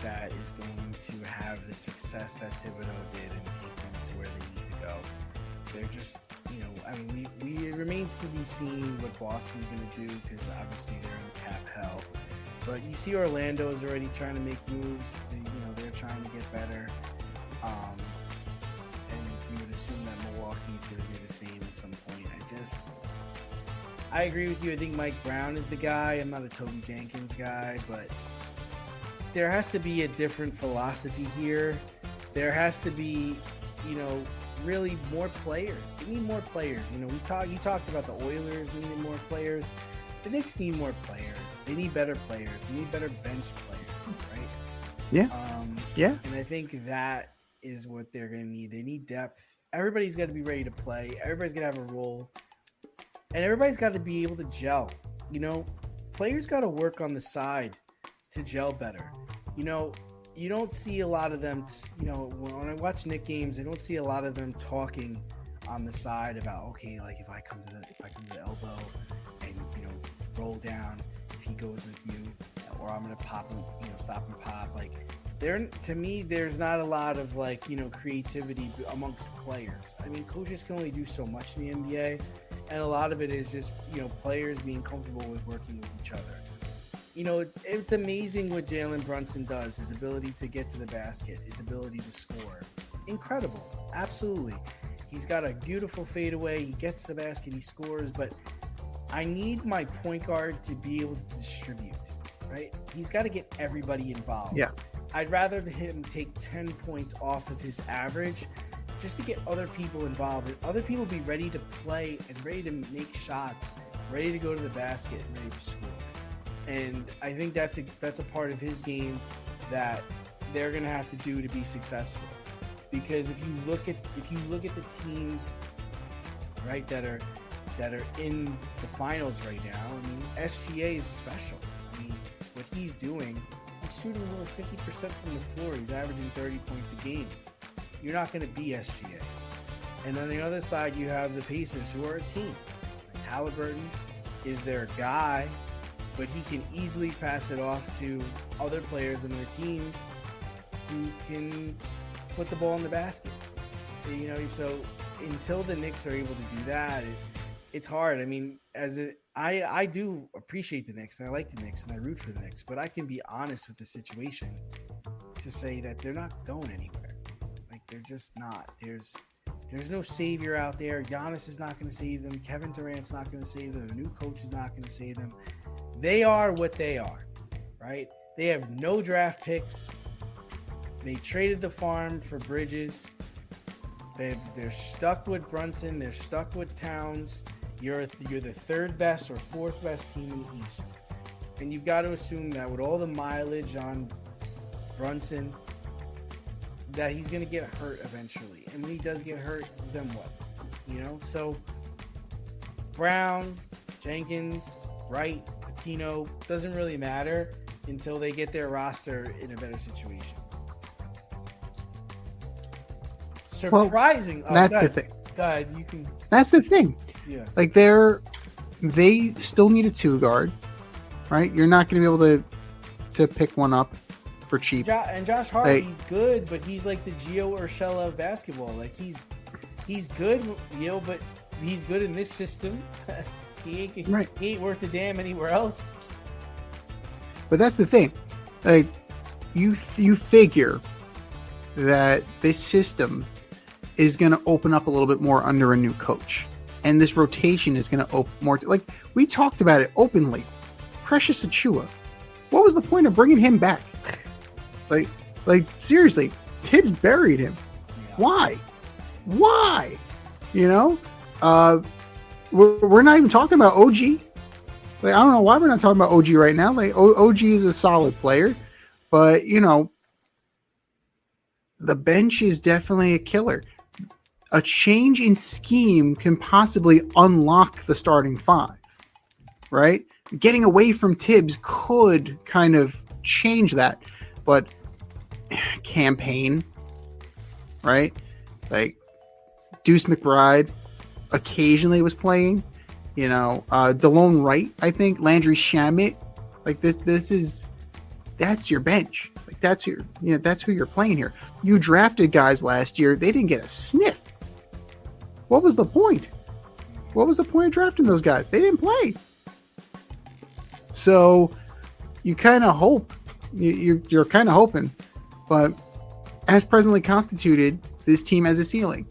that is going to have the success that Thibodeau did and take them to where they need to go. They're just, it remains to be seen what Boston's going to do, because obviously they're in cap hell. But you see Orlando is already trying to make moves. They're trying to get better. And you would assume that Milwaukee's going to do the same at some point. I agree with you. I think Mike Brown is the guy. I'm not a Toby Jenkins guy, but there has to be a different philosophy here. There has to be, really more players. They need more players. You talked about the Oilers needing more players. The Knicks need more players. They need better players. They need better bench players, right? Yeah. Yeah. And I think that is what they're going to need. They need depth. Everybody's got to be ready to play. Everybody's got to have a role. And everybody's got to be able to gel. Players got to work on the side to gel better. You don't see a lot of them, when I watch Knicks games, I don't see a lot of them talking on the side about, okay, like if I come to the elbow and, roll down, if he goes with you, or I'm going to pop him, stop and pop. Like, to me, there's not a lot of creativity amongst players. I mean, coaches can only do so much in the NBA, and a lot of it is just, players being comfortable with working with each other. It's amazing what Jalen Brunson does, his ability to get to the basket, his ability to score. Incredible. Absolutely. He's got a beautiful fadeaway. He gets the basket, he scores, but I need my point guard to be able to distribute, right? He's got to get everybody involved. Yeah. I'd rather him take 10 points off of his average just to get other people involved, and other people be ready to play and ready to make shots, ready to go to the basket, and ready to score. And I think that's a part of his game that they're going to have to do to be successful. Because if you look at the teams, right, that are in the finals right now, I mean, SGA is special. I mean, what he's doing, he's shooting over 50% from the floor. He's averaging 30 points a game. You're not going to be SGA. And on the other side, you have the Pacers, who are a team. Like Halliburton is their guy, but he can easily pass it off to other players in their team who can put the ball in the basket. You know, so until the Knicks are able to do that, it's hard. I mean, I do appreciate the Knicks and I like the Knicks and I root for the Knicks, but I can be honest with the situation to say that they're not going anywhere. Like, they're just not. There's no savior out there. Giannis is not going to save them. Kevin Durant's not going to save them. The new coach is not going to save them. They are what they are, right? They have no draft picks. They traded the farm for Bridges. They're stuck with Brunson. They're stuck with Towns. You're the third best or fourth best team in the East. And you've got to assume that with all the mileage on Brunson, that he's going to get hurt eventually. And when he does get hurt, then what? You know? So, Brown, Jenkins, Wright, Patino, doesn't really matter until they get their roster in a better situation. Surprising. Well, that's the thing. Go ahead, you can. That's the thing. Yeah. Like, they still need a 2-guard, right? You're not going to be able to pick one up for cheap. And Josh Hart, he's good, but he's like the Gio Urshela of basketball. Like, he's good, you know, but he's good in this system. He ain't worth a damn anywhere else. But that's the thing. Like, you figure that this system is going to open up a little bit more under a new coach. And this rotation is going to open more. Like, we talked about it openly. Precious Achiuwa. What was the point of bringing him back? Like seriously, Tibbs buried him. Yeah. Why? You know? We're not even talking about OG. Like, I don't know why we're not talking about OG right now. Like, OG is a solid player. But, you know, the bench is definitely a killer. A change in scheme can possibly unlock the starting 5, right? Getting away from Tibbs could kind of change that, but campaign, right? Like, Deuce McBride occasionally was playing, you know, DeLone Wright, I think, Landry Shamet. Like, that's your bench. Like, that's who you're playing here. You drafted guys last year. They didn't get a sniff. What was the point? What was the point of drafting those guys? They didn't play. So you kind of hope, you're kind of hoping, but as presently constituted, this team has a ceiling,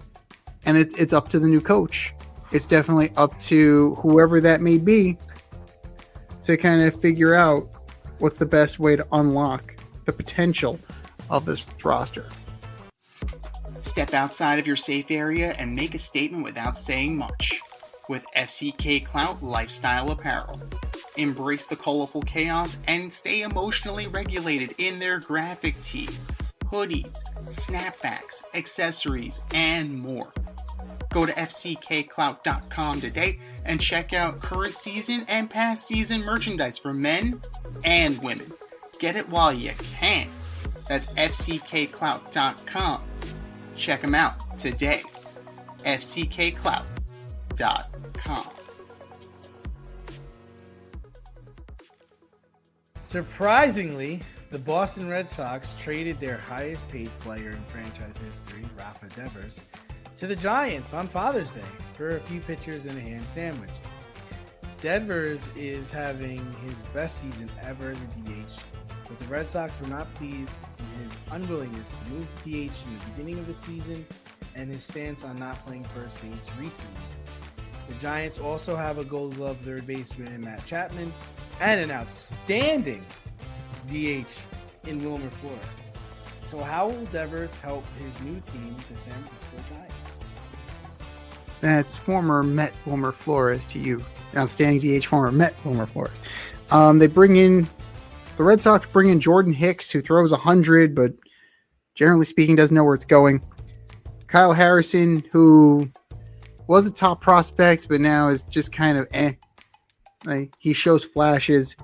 and it's up to the new coach. It's definitely up to whoever that may be to kind of figure out what's the best way to unlock the potential of this roster. Step outside of your safe area and make a statement without saying much with FCK Clout Lifestyle Apparel. Embrace the colorful chaos and stay emotionally regulated in their graphic tees, hoodies, snapbacks, accessories, and more. Go to fckclout.com today and check out current season and past season merchandise for men and women. Get it while you can. That's fckclout.com. Check them out today. fckclout.com. Surprisingly, the Boston Red Sox traded their highest paid player in franchise history, Rafa Devers, to the Giants on Father's Day for a few pitchers and a ham sandwich. Devers is having his best season ever as a DH, but the Red Sox were not pleased in his unwillingness to move to DH in the beginning of the season and his stance on not playing first base recently. The Giants also have a Gold Glove third baseman in Matt Chapman and an outstanding DH in Wilmer Flores. So how will Devers help his new team, the San Francisco Giants? That's former Met Wilmer Flores to you. Outstanding DH, former Met Wilmer Flores. The Red Sox bring in Jordan Hicks, who throws 100, but generally speaking doesn't know where it's going. Kyle Harrison, who was a top prospect, but now is just kind of Like, he shows flashes.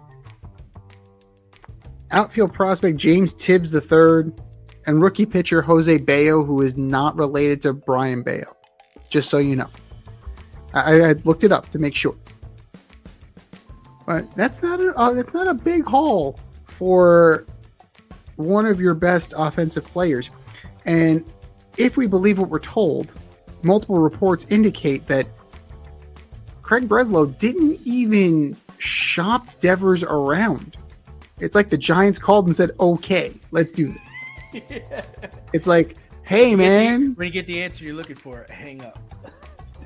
Outfield prospect James Tibbs III and rookie pitcher Jose Bayo, who is not related to Brian Bayo. Just so you know. I looked it up to make sure. But that's not a big haul for one of your best offensive players. And if we believe what we're told, multiple reports indicate that Craig Breslow didn't even shop Devers around. It's like the Giants called and said, okay, let's do this. Yeah. It's like, hey, man. When you get the answer you're looking for, hang up.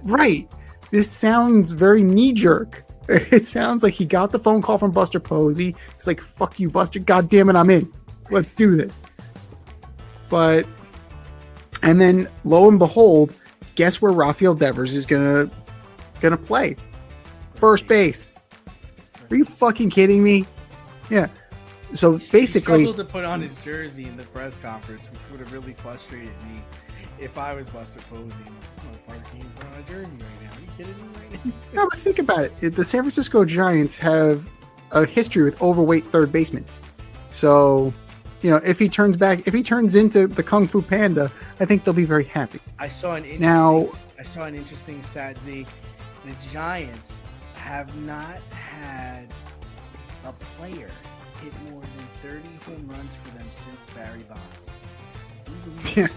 Right. This sounds very knee-jerk. It sounds like he got the phone call from Buster Posey. It's like, fuck you, Buster. God damn it, I'm in. Let's do this. And then, lo and behold, guess where Rafael Devers is gonna play? First base. Are you fucking kidding me? Yeah. So basically, he struggled to put on his jersey in the press conference, which would have really frustrated me if I was Buster Posey. This motherfucker can't put on a jersey right now. Are you kidding me right now? No, but think about it. The San Francisco Giants have a history with overweight third basemen. So, if he turns into the Kung Fu Panda, I think they'll be very happy. I saw an interesting stat, Z. The Giants have not had a player hit more than 30 home runs for them since Barry Bonds. Yeah.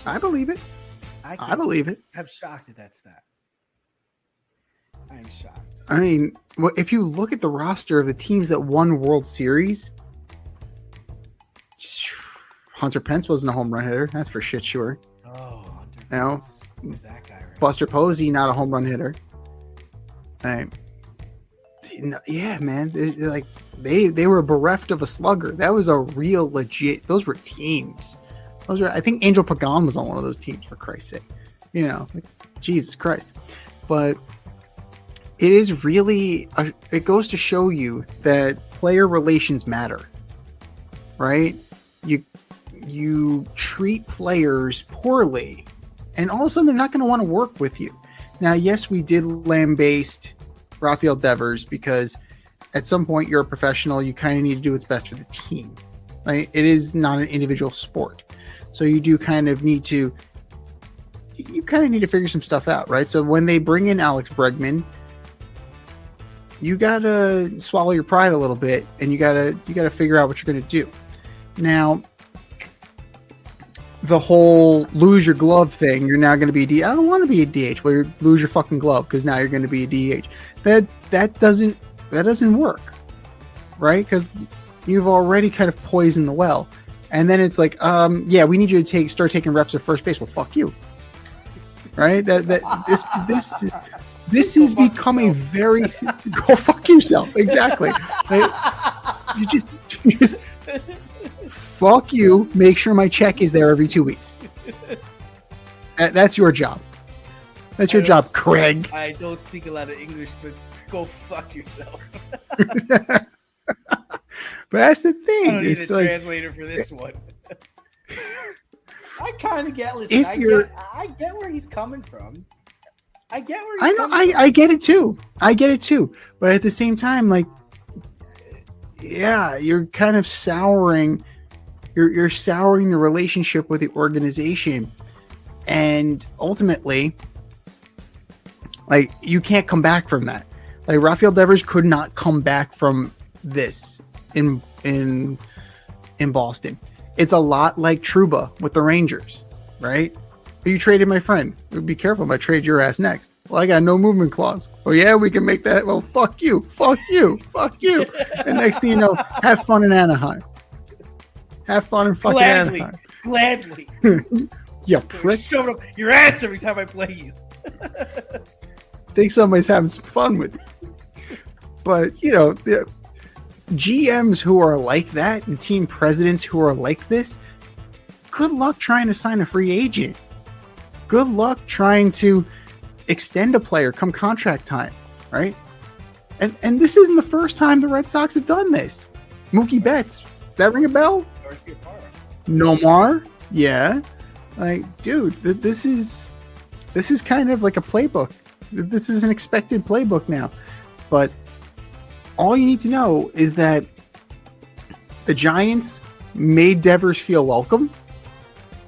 I believe it. I believe it. I'm shocked at that stat. I am shocked. I mean, if you look at the roster of the teams that won World Series, Hunter Pence wasn't a home run hitter. That's for shit sure. Oh, Hunter Pence. Who's that guy? Right? Buster Posey, not a home run hitter. Yeah, man. They were bereft of a slugger. That was a real legit. Those were teams. I think Angel Pagan was on one of those teams, for Christ's sake. Jesus Christ. But it is really, it goes to show you that player relations matter, right? You treat players poorly, and all of a sudden they're not going to want to work with you. Now, yes, we did lambaste Rafael Devers because at some point you're a professional. You kind of need to do what's best for the team. Right? It is not an individual sport. So you do kind of need to figure some stuff out, right? So when they bring in Alex Bregman, you gotta swallow your pride a little bit, and you gotta figure out what you're gonna do. Now, the whole lose your glove thing, you're now gonna be a DH. I don't want to be a DH. Well, you lose your fucking glove because now you're gonna be a DH. That doesn't work, right? Because you've already kind of poisoned the well. And then it's like, we need you to start taking reps at first base. Well, fuck you, right? This has become a very go fuck yourself. Exactly. Right? You just fuck you. Make sure my check is there every 2 weeks. That's your job. That's your job, Craig. I don't speak a lot of English, but go fuck yourself. But that's the thing. I don't need a translator for this one. I kind of get. Listen, I get where he's coming from. I get it too. But at the same time, you're kind of souring. You're souring the relationship with the organization, and ultimately, you can't come back from that. Rafael Devers could not come back from this in Boston. It's a lot like Trouba with the Rangers, right? You traded my friend. Be careful, I trade your ass next. Well, I got no movement clause. Oh yeah, we can make that. Well, fuck you. And next thing you know, have fun in Anaheim. Have fun in fucking Anaheim. Gladly. You prick. Showing up your ass every time I play you. Think somebody's having some fun with you. But, the GMs who are like that and team presidents who are like this, good luck trying to sign a free agent. Good luck trying to extend a player come contract time, right? And this isn't the first time the Red Sox have done this. Mookie Betts, that ring a bell? Nomar, yeah. Dude, this is kind of like a playbook. This is an expected playbook now. But all you need to know is that the Giants made Devers feel welcome.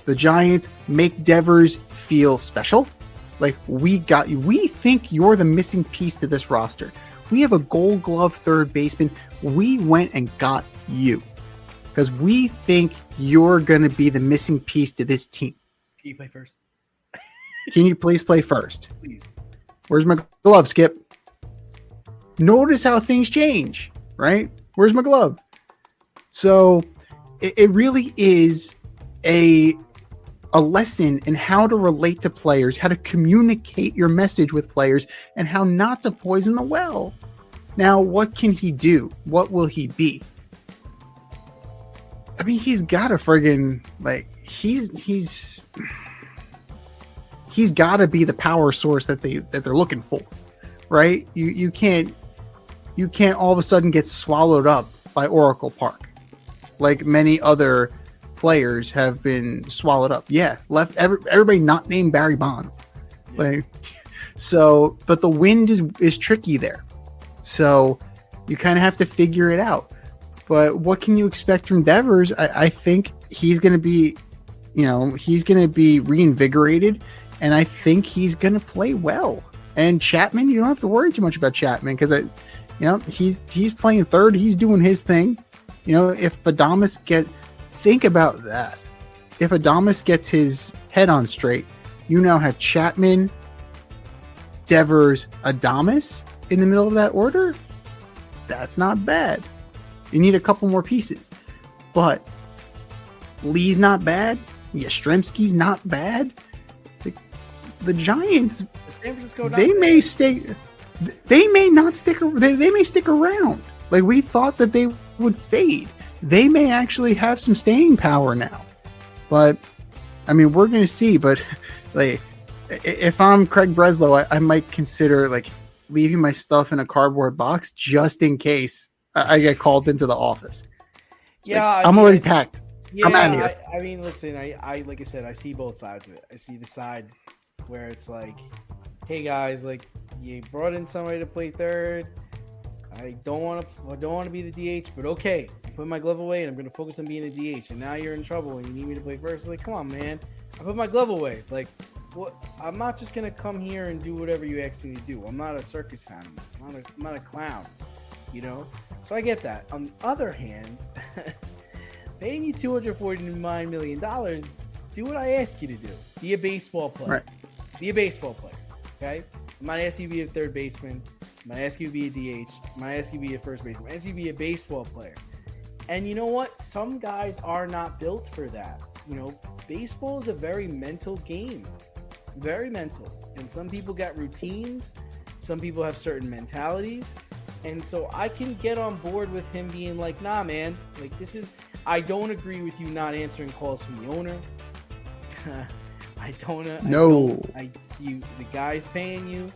The Giants make Devers feel special. We got you. We think you're the missing piece to this roster. We have a Gold Glove third baseman. We went and got you. because we think you're going to be the missing piece to this team. Can you play first? Can you please play first? Please. Where's my glove, Skip? Notice how things change, right? Where's my glove? So it really is a lesson in how to relate to players, how to communicate your message with players, and how not to poison the well. Now, what can he do? What will he be? I mean, he's got to friggin' he's got to be the power source that they're looking for, right? You can't all of a sudden get swallowed up by Oracle Park, like many other players have been swallowed up. Yeah, everybody not named Barry Bonds. Yeah. But the wind is tricky there. So you kind of have to figure it out. But what can you expect from Devers? I think he's going to be, he's going to be reinvigorated, and I think he's going to play well. And Chapman, you don't have to worry too much about Chapman because he's playing third. He's doing his thing. If Adames think about that. If Adames gets his head on straight, you now have Chapman, Devers, Adames in the middle of that order. That's not bad. You need a couple more pieces. But Lee's not bad. Yastrzemski's not bad. The Giants, San Francisco, they may stay. They may not stick. They may stick around. Like we thought that they would fade. They may actually have some staying power now. But I mean, we're going to see. But like, if I'm Craig Breslow, I might consider leaving my stuff in a cardboard box just in case I get called into the office. I'm already packed. Yeah, I'm out of here. I mean, listen, I like I said, I see both sides of it. I see the side where it's like, hey guys, you brought in somebody to play third. I don't want to be the DH, but okay, I put my glove away and I'm going to focus on being a DH. And now you're in trouble and you need me to play first. Come on, man, I put my glove away. What? I'm not just going to come here and do whatever you ask me to do. I'm not a circus animal. I'm not a clown. So I get that. On the other hand, paying you $249 million, do what I ask you to do. Be a baseball player. Right. Be a baseball player. Okay? I'm not asking you to be a third baseman. I'm not asking you to be a DH. I'm not asking you to be a first baseman. I'm asking you to be a baseball player. And you know what? Some guys are not built for that. Baseball is a very mental game. Very mental. And some people got routines. Some people have certain mentalities. And so I can get on board with him being like, nah, man, I don't agree with you not answering calls from the owner. The guy's paying you.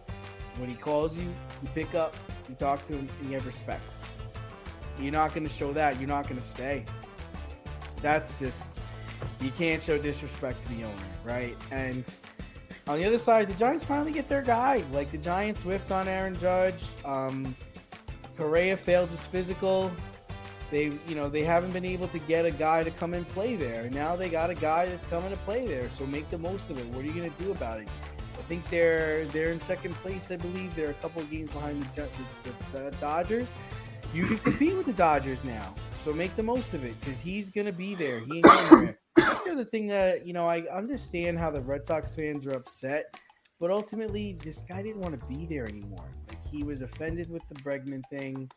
When he calls you, you pick up, you talk to him, and you have respect. You're not going to show that. You're not going to stay. That's just, you can't show disrespect to the owner, right? And on the other side, the Giants finally get their guy. The Giants whiffed on Aaron Judge. Correa failed his physical. They haven't been able to get a guy to come and play there. Now they got a guy that's coming to play there. So make the most of it. What are you going to do about it? I think they're in second place. I believe they're a couple of games behind the Dodgers. You can compete with the Dodgers now. So make the most of it because he's going to be there. He ain't going there. That's the other thing that, I understand how the Red Sox fans are upset. But ultimately, this guy didn't want to be there anymore. He was offended with the Bregman thing.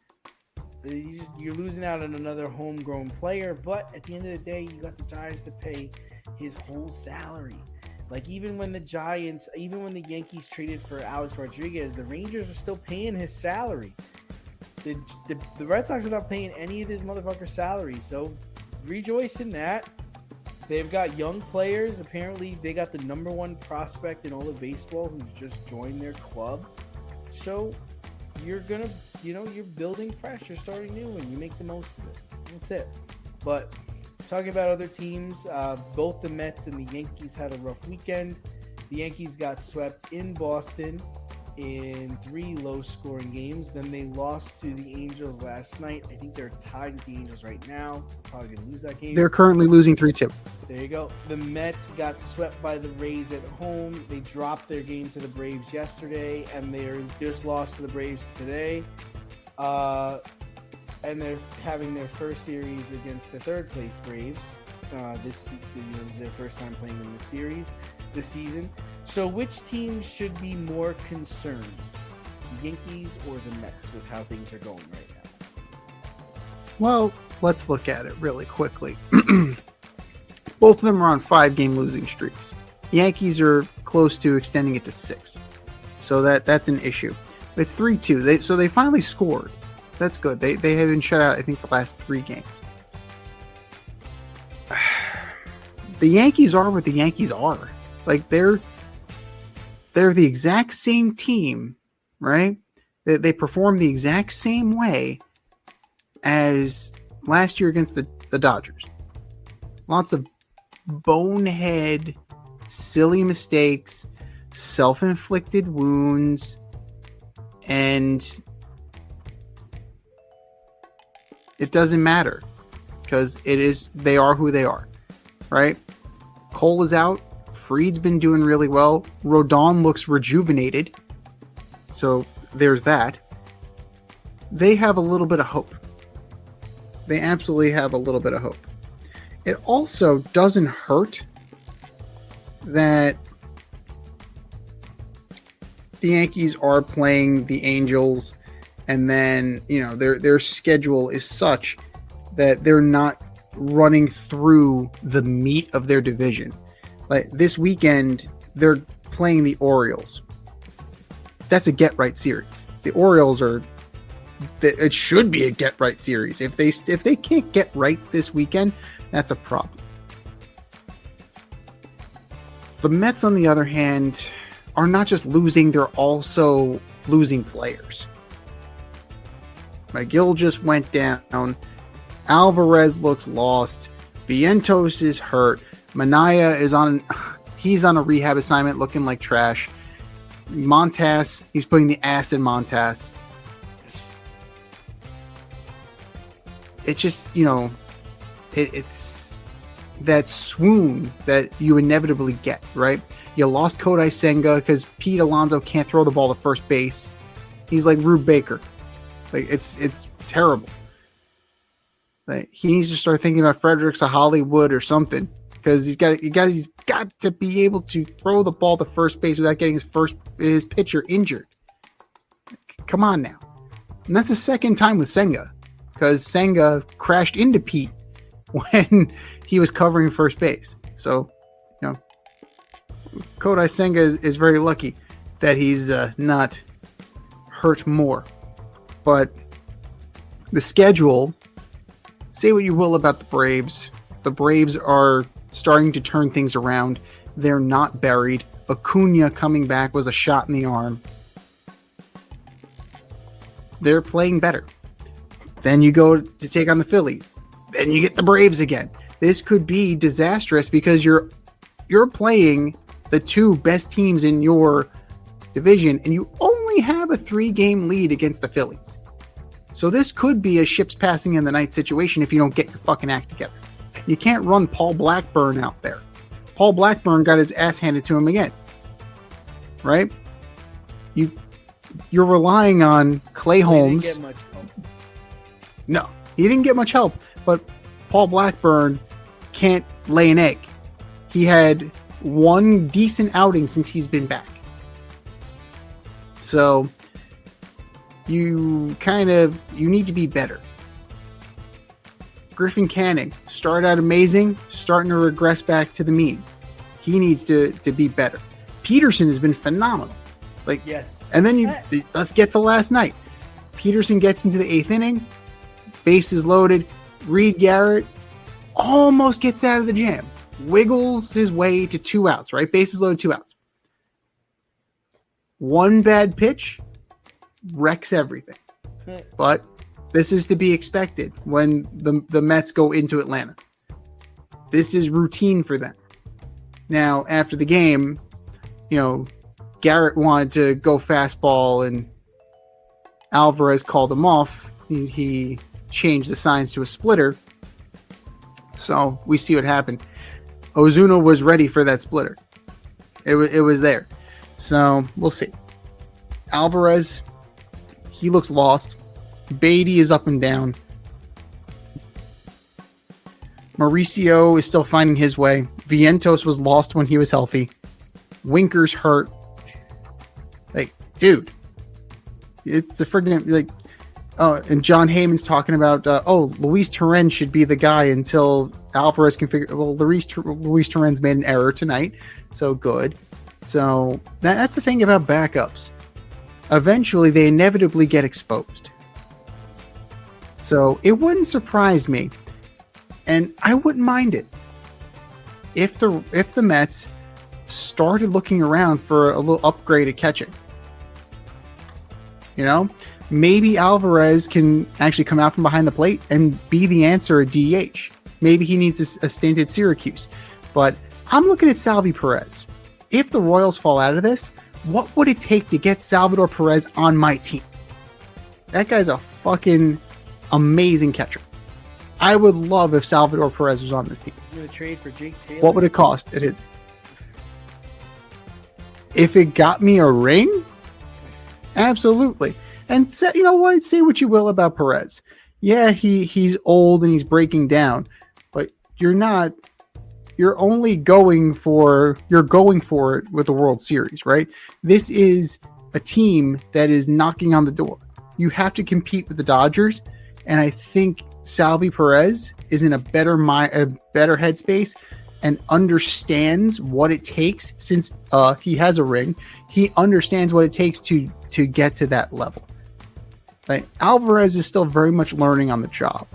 You're losing out on another homegrown player, but at the end of the day, you got the Giants to pay his whole salary. Even when the Yankees traded for Alex Rodriguez, the Rangers are still paying his salary. The Red Sox are not paying any of this motherfucker's salary, so rejoice in that. They've got young players. Apparently, they got the number one prospect in all of baseball who's just joined their club. So you're gonna, you're building fresh. You're starting new, and you make the most of it. That's it. But talking about other teams, both the Mets and the Yankees had a rough weekend. The Yankees got swept in Boston in 3 low-scoring games. Then they lost to the Angels last night. I think they're tied with the Angels right now. Probably going to lose that game. They're currently losing 3-2. There you go. The Mets got swept by the Rays at home. They dropped their game to the Braves yesterday, and they just lost to the Braves today. and they're having their first series against the third place Braves. This is their first time playing in the series this season. So which team should be more concerned, the Yankees or the Mets, with how things are going right now? Well, let's look at it really quickly. Both of them are on 5-game losing streaks. The Yankees are close to extending it to 6. So that's an issue. It's 3-2. So they finally scored. That's good. They have been shut out, I think, the last 3 games. The Yankees are what the Yankees are. Like, they're the exact same team, right? They perform the exact same way as last year against the Dodgers. Lots of bonehead, silly mistakes, self-inflicted wounds, and it doesn't matter because they are who they are, right? Cole is out. Fried's been doing really well. Rodon looks rejuvenated. So there's that. They have a little bit of hope. They absolutely have a little bit of hope. It also doesn't hurt that the Yankees are playing the Angels, and then, their schedule is such that they're not running through the meat of their division. Like this weekend, they're playing the Orioles. That's a get-right series. The Orioles it should be a get-right series. If they can't get right this weekend, that's a problem. The Mets, on the other hand, are not just losing, they're also losing players. McGill just went down. Alvarez looks lost. Vientos is hurt. Manaya he's on a rehab assignment looking like trash. Montas, he's putting the ass in Montas. It just, it's that swoon that you inevitably get, right? You lost Kodai Senga because Pete Alonso can't throw the ball to first base. He's like Rube Baker. Like it's terrible. Like, he needs to start thinking about Fredericks of Hollywood or something, because he's got to be able to throw the ball to first base without getting his pitcher injured. Come on now. And that's the second time with Senga, because Senga crashed into Pete when he was covering first base. So, Kodai Senga is very lucky that he's not hurt more. But the schedule, say what you will about the Braves. The Braves are starting to turn things around. They're not buried. Acuna coming back was a shot in the arm. They're playing better. Then you go to take on the Phillies. Then you get the Braves again. This could be disastrous because you're playing the 2 best teams in your division, and you only have a 3-game lead against the Phillies. So this could be a ships passing in the night situation if you don't get your fucking act together. You can't run Paul Blackburn out there. Paul Blackburn got his ass handed to him again. Right? You're relying on Clay Holmes. He didn't get much help. No, he didn't get much help, but Paul Blackburn can't lay an egg. He had 1 decent outing since he's been back. So you need to be better. Griffin Canning started out amazing, starting to regress back to the mean. He needs to be better. Peterson has been phenomenal. Yes. And then let's get to last night. Peterson gets into the 8th inning, bases loaded. Reed Garrett almost gets out of the jam, wiggles his way to 2 outs, right? Bases loaded, 2 outs. 1 bad pitch wrecks everything. But this is to be expected when the Mets go into Atlanta. This is routine for them. Now, after the game, Garrett wanted to go fastball and Alvarez called him off. He changed the signs to a splitter. So we see what happened. Ozuna was ready for that splitter. It was there. So we'll see. Alvarez, he looks lost. Beatty is up and down. Mauricio is still finding his way. Vientos was lost when he was healthy. Winker's hurt. Like, dude, it's a friggin' like. And John Heyman's talking about, Luis Torrens should be the guy until Alvarez can figure. Well, Luis Torrens made an error tonight, so good. So that's the thing about backups. Eventually, they inevitably get exposed. So it wouldn't surprise me, and I wouldn't mind it if the Mets started looking around for a little upgrade at catching. You know, maybe Alvarez can actually come out from behind the plate and be the answer at DH. Maybe he needs a stint at Syracuse. But I'm looking at Salvi Perez. If the Royals fall out of this, what would it take to get Salvador Perez on my team? That guy's a fucking amazing catcher. I would love if Salvador Perez was on this team. You're going to trade for Jake Taylor? What would it cost? It is. If it got me a ring? Absolutely. And you know what? Say what you will about Perez. Yeah, he's old and he's breaking down, but you're going for it with the World Series, right? This is a team that is knocking on the door. You have to compete with the Dodgers, and I think Salvi Perez is in a better headspace and understands what it takes. Since he has a ring, he understands what it takes to get to that level. Like, Alvarez is still very much learning on the job.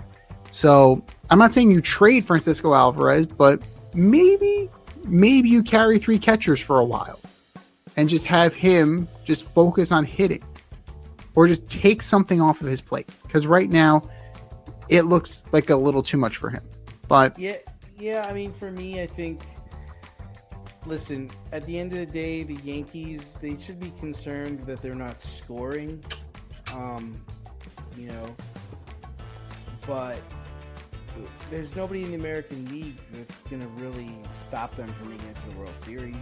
So I'm not saying you trade Francisco Alvarez, but maybe you carry 3 catchers for a while and just have him just focus on hitting, or just take something off of his plate. Because right now it looks like a little too much for him. But yeah. I mean, for me, I think, listen, at the end of the day, the Yankees, they should be concerned that they're not scoring. But there's nobody in the American League that's going to really stop them from making it to the World Series.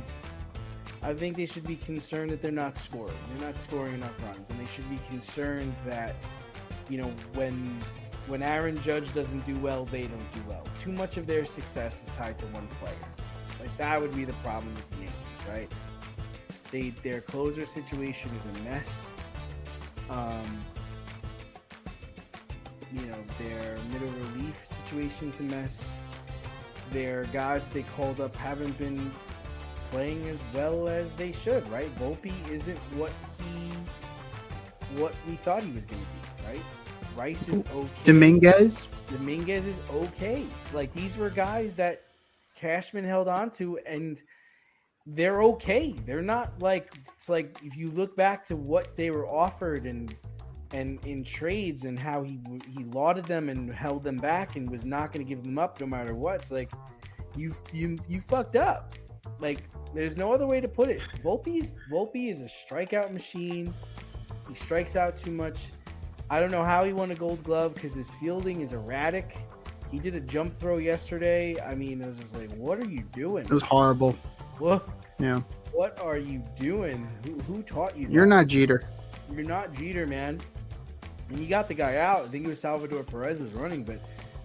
I think they should be concerned that they're not scoring. They're not scoring enough runs, and they should be concerned that, when Aaron Judge doesn't do well, they don't do well. Too much of their success is tied to one player. Like, that would be the problem with the Yankees, right? Their closer situation is a mess. Their middle relief situation's a mess. Their guys they called up haven't been playing as well as they should, right? Volpe isn't what we thought he was going to be, right? Rice is okay. Dominguez is okay. Like, these were guys that Cashman held on to, and they're okay. They're not like, it's like, if you look back to what they were offered and in trades and how he lauded them and held them back and was not going to give them up no matter what. It's like, you fucked up. Like, there's no other way to put it. Volpe is a strikeout machine. He strikes out too much. I don't know how he won a Gold Glove because his fielding is erratic. He did a jump throw yesterday. I mean, it was just like, what are you doing? It was horrible. What? Yeah. What are you doing? Who taught you that? You're not Jeter. You're not Jeter, man. And you got the guy out. I think it was Salvador Perez was running, but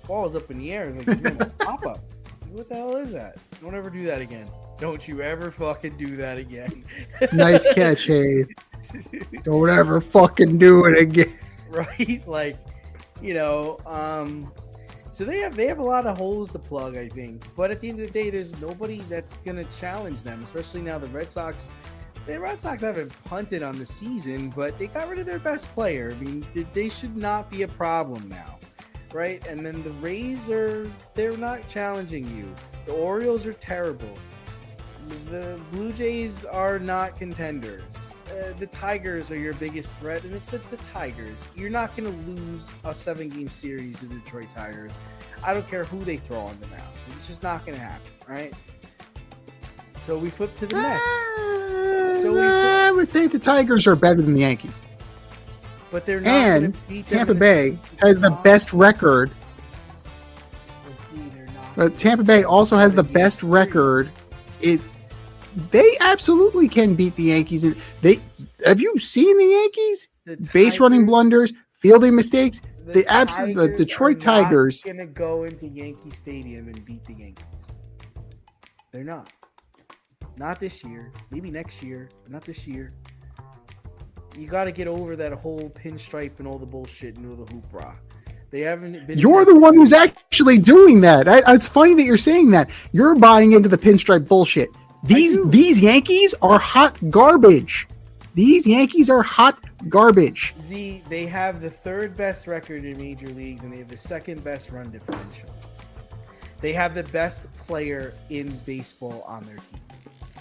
ball was up in the air. It was like, a pop-up. What the hell is that? Don't ever do that again. Don't you ever fucking do that again. Nice catch, Hayes. Don't ever fucking do it again. Right? Like, so they have a lot of holes to plug, I think. But at the end of the day, there's nobody that's going to challenge them, especially now the Red Sox. The Red Sox haven't punted on the season, but they got rid of their best player. I mean, they should not be a problem now, right? And then the Rays they're not challenging you. The Orioles are terrible. The Blue Jays are not contenders. The Tigers are your biggest threat, and it's the Tigers. You're not going to lose a 7-game series to the Detroit Tigers. I don't care who they throw on the mound. It's just not going to happen, right? So we flip to the Mets. I would say the Tigers are better than the Yankees. But they're not. And Tampa Bay has the best record. But Tampa Bay also has the best record. They absolutely can beat the Yankees. Have you seen the Yankees? Base running blunders, Fielding mistakes. The Detroit Tigers are not going to go into Yankee Stadium and beat the Yankees. They're not. Not this year. Maybe next year. But not this year. You got to get over that whole pinstripe and all the bullshit and all the hoopla. They haven't been. You're the one who's actually doing that. It's funny that you're saying that. You're buying into the pinstripe bullshit. These Yankees are hot garbage. These Yankees are hot garbage. Z, they have the third best record in major leagues, and they have the second best run differential. They have the best player in baseball on their team,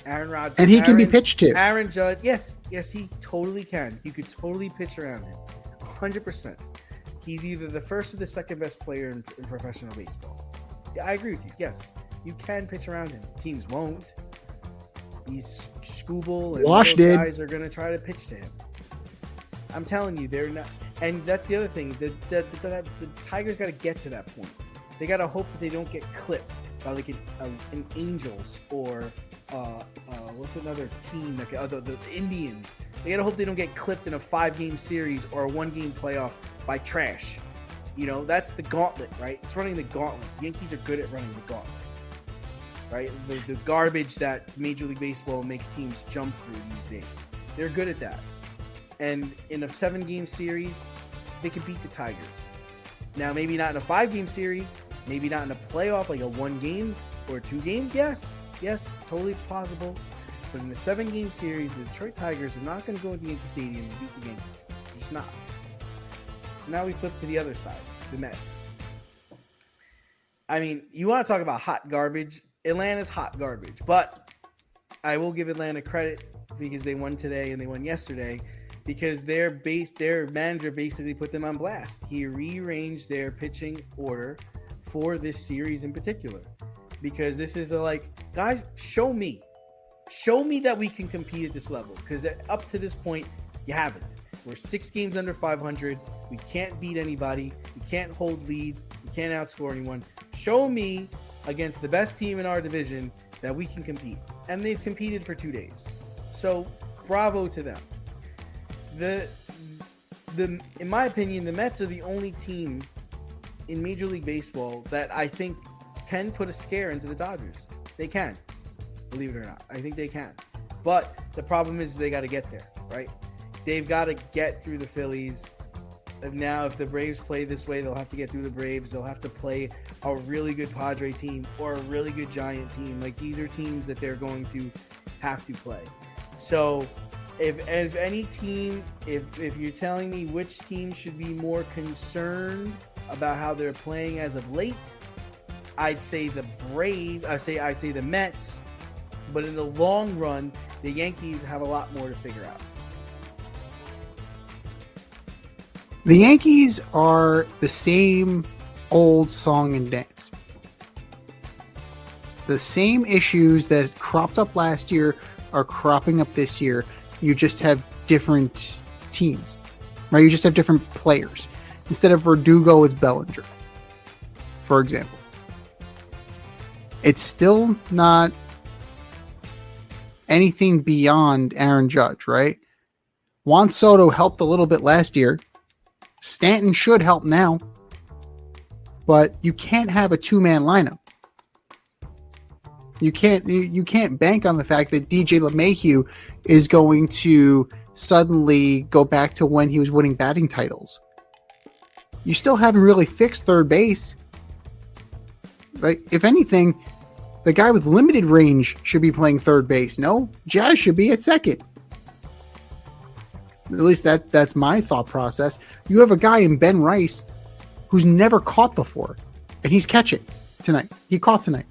Aaron Rodgers. And he can be pitched to. Aaron Judge, yes, he totally can. You could totally pitch around him, 100%. He's either the first or the second best player in professional baseball. Yeah, I agree with you. Yes, you can pitch around him. Teams won't. These Scooble and those guys are going to try to pitch to him. I'm telling you, they're not. And that's the other thing. The Tigers got to get to that point. They got to hope that they don't get clipped by like an Angels or what's another team? Like the Indians. They got to hope they don't get clipped in a 5-game series or a 1-game playoff by trash. You know, that's the gauntlet, right? It's running the gauntlet. The Yankees are good at running the gauntlet. Right, the garbage that Major League Baseball makes teams jump through these days. They're good at that. And in a 7-game series, they can beat the Tigers. Now, maybe not in a 5-game series, maybe not in a playoff, like a 1-game or a 2-game. Yes, totally plausible. But in a 7-game series, the Detroit Tigers are not going to go into Yankee Stadium and beat the Yankees. They're just not. So now we flip to the other side, the Mets. I mean, you want to talk about hot garbage? Atlanta's hot garbage, but I will give Atlanta credit because they won today and they won yesterday because their manager basically put them on blast. He rearranged their pitching order for this series in particular because this is guys, show me that we can compete at this level because up to this point, you haven't. We're 6 games under 500. We can't beat anybody. We can't hold leads. We can't outscore anyone. Show me against the best team in our division that we can compete. And they've competed for 2 days. So bravo to them. In my opinion, the Mets are the only team in Major League Baseball that I think can put a scare into the Dodgers. They can. Believe it or not. I think they can. But the problem is they got to get there, right? They've got to get through the Phillies. Now, if the Braves play this way, they'll have to get through the Braves. They'll have to play a really good Padre team or a really good Giant team. Like, these are teams that they're going to have to play. So, if any team, if you're telling me which team should be more concerned about how they're playing as of late, I'd say the Braves. I'd say the Mets. But in the long run, the Yankees have a lot more to figure out. The Yankees are the same old song and dance. The same issues that cropped up last year are cropping up this year. You just have different teams, right? You just have different players. Instead of Verdugo, it's Bellinger, for example. It's still not anything beyond Aaron Judge, right? Juan Soto helped a little bit last year. Stanton should help now, but you can't have a 2-man lineup. You can't bank on the fact that DJ LeMahieu is going to suddenly go back to when he was winning batting titles. You still haven't really fixed third base. Right? If anything, the guy with limited range should be playing third base. No, Jazz should be at second. At least that's my thought process. You have a guy in Ben Rice who's never caught before, and he's catching tonight. He caught tonight.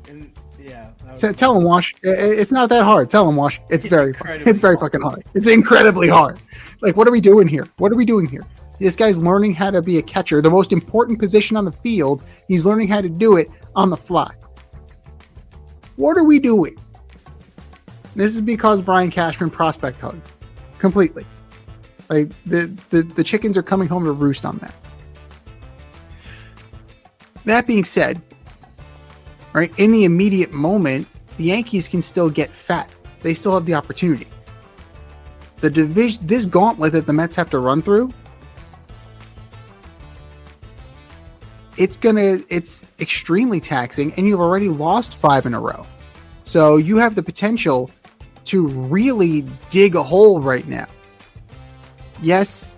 And yeah, tell him, Wash. It's not that hard. Tell him, Wash. It's very fucking hard. It's incredibly hard. Like, what are we doing here? This guy's learning how to be a catcher, the most important position on the field. He's learning how to do it on the fly. What are we doing? This is because Brian Cashman prospect hugged completely. Like the chickens are coming home to roost on that. That being said, right, in the immediate moment, the Yankees can still get fat. They still have the opportunity. the division, this gauntlet that the Mets have to run through, it's extremely taxing, and you've already lost 5 in a row. So you have the potential to really dig a hole right now. Yes,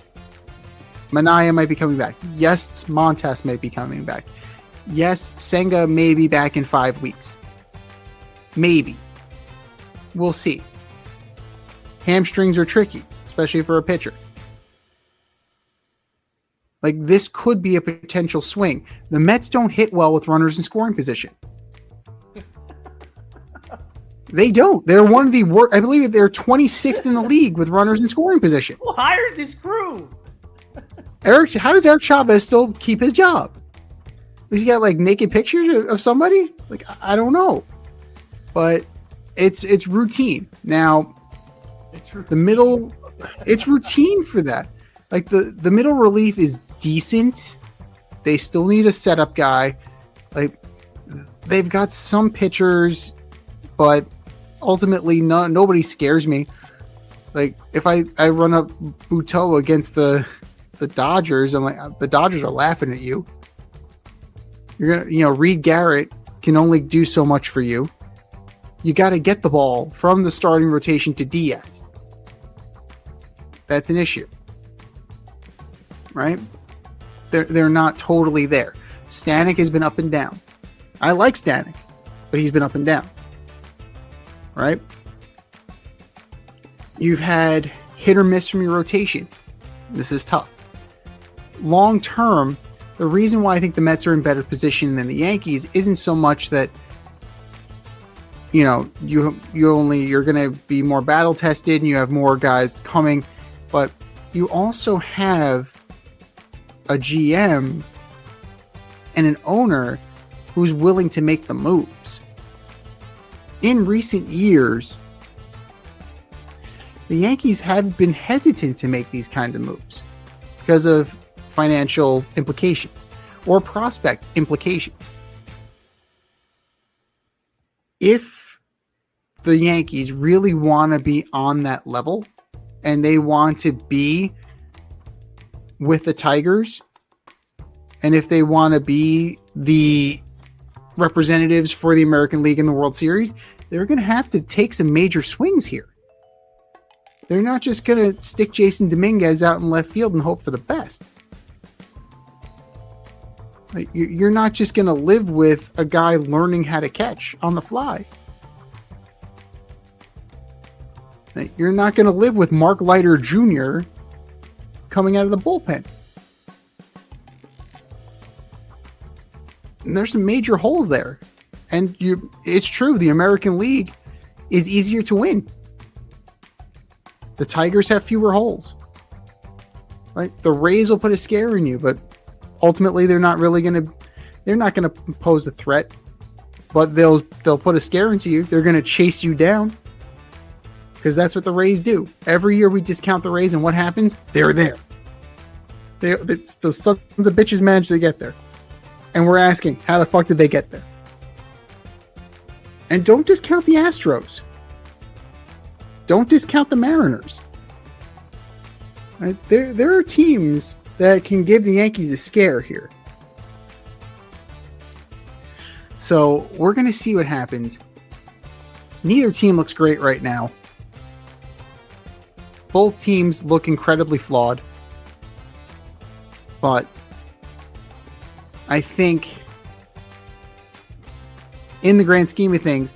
Manaea might be coming back. Yes, Montas might be coming back. Yes, Senga may be back in 5 weeks. Maybe. We'll see. Hamstrings are tricky, especially for a pitcher. Like, this could be a potential swing. The Mets don't hit well with runners in scoring position. They don't. They're one of the worst. I believe they're 26th in the league with runners in scoring position. Who hired this crew? How does Eric Chavez still keep his job? Has he got like naked pictures of somebody? Like, I don't know. But it's routine. Now, the middle, it's routine for that. Like the middle relief is decent. They still need a setup guy. Like, they've got some pitchers, but ultimately nobody scares me. Like, if I run up Buteau against the Dodgers, I'm like, the Dodgers are laughing at you. You're gonna, Reed Garrett can only do so much for you. You got to get the ball from the starting rotation to Diaz. That's an issue, right? They're not totally there. Stanek has been up and down. I like Stanek, but he's been up and down, right? You've had hit or miss from your rotation. This is tough. Long term, the reason why I think the Mets are in better position than the Yankees isn't so much that you're going to be more battle tested and you have more guys coming, but you also have a GM and an owner who's willing to make the moves. In recent years, the Yankees have been hesitant to make these kinds of moves because of financial implications or prospect implications. If the Yankees really want to be on that level and they want to be with the Tigers, and if they want to be the representatives for the American League in the World Series, they're going to have to take some major swings here. They're not just going to stick Jason Dominguez out in left field and hope for the best. Like, you're not just going to live with a guy learning how to catch on the fly. Like, you're not going to live with Mark Leiter Jr. coming out of the bullpen. And there's some major holes there. And it's true, the American League is easier to win. The Tigers have fewer holes. Right? The Rays will put a scare in you, but ultimately they're not going to pose a threat, but they'll put a scare into you. They're going to chase you down because that's what the Rays do. Every year we discount the Rays, and what happens? They're there. The sons of bitches managed to get there. And we're asking, how the fuck did they get there? And don't discount the Astros. Don't discount the Mariners. Right? There are teams that can give the Yankees a scare here. So we're going to see what happens. Neither team looks great right now. Both teams look incredibly flawed. But I think in the grand scheme of things,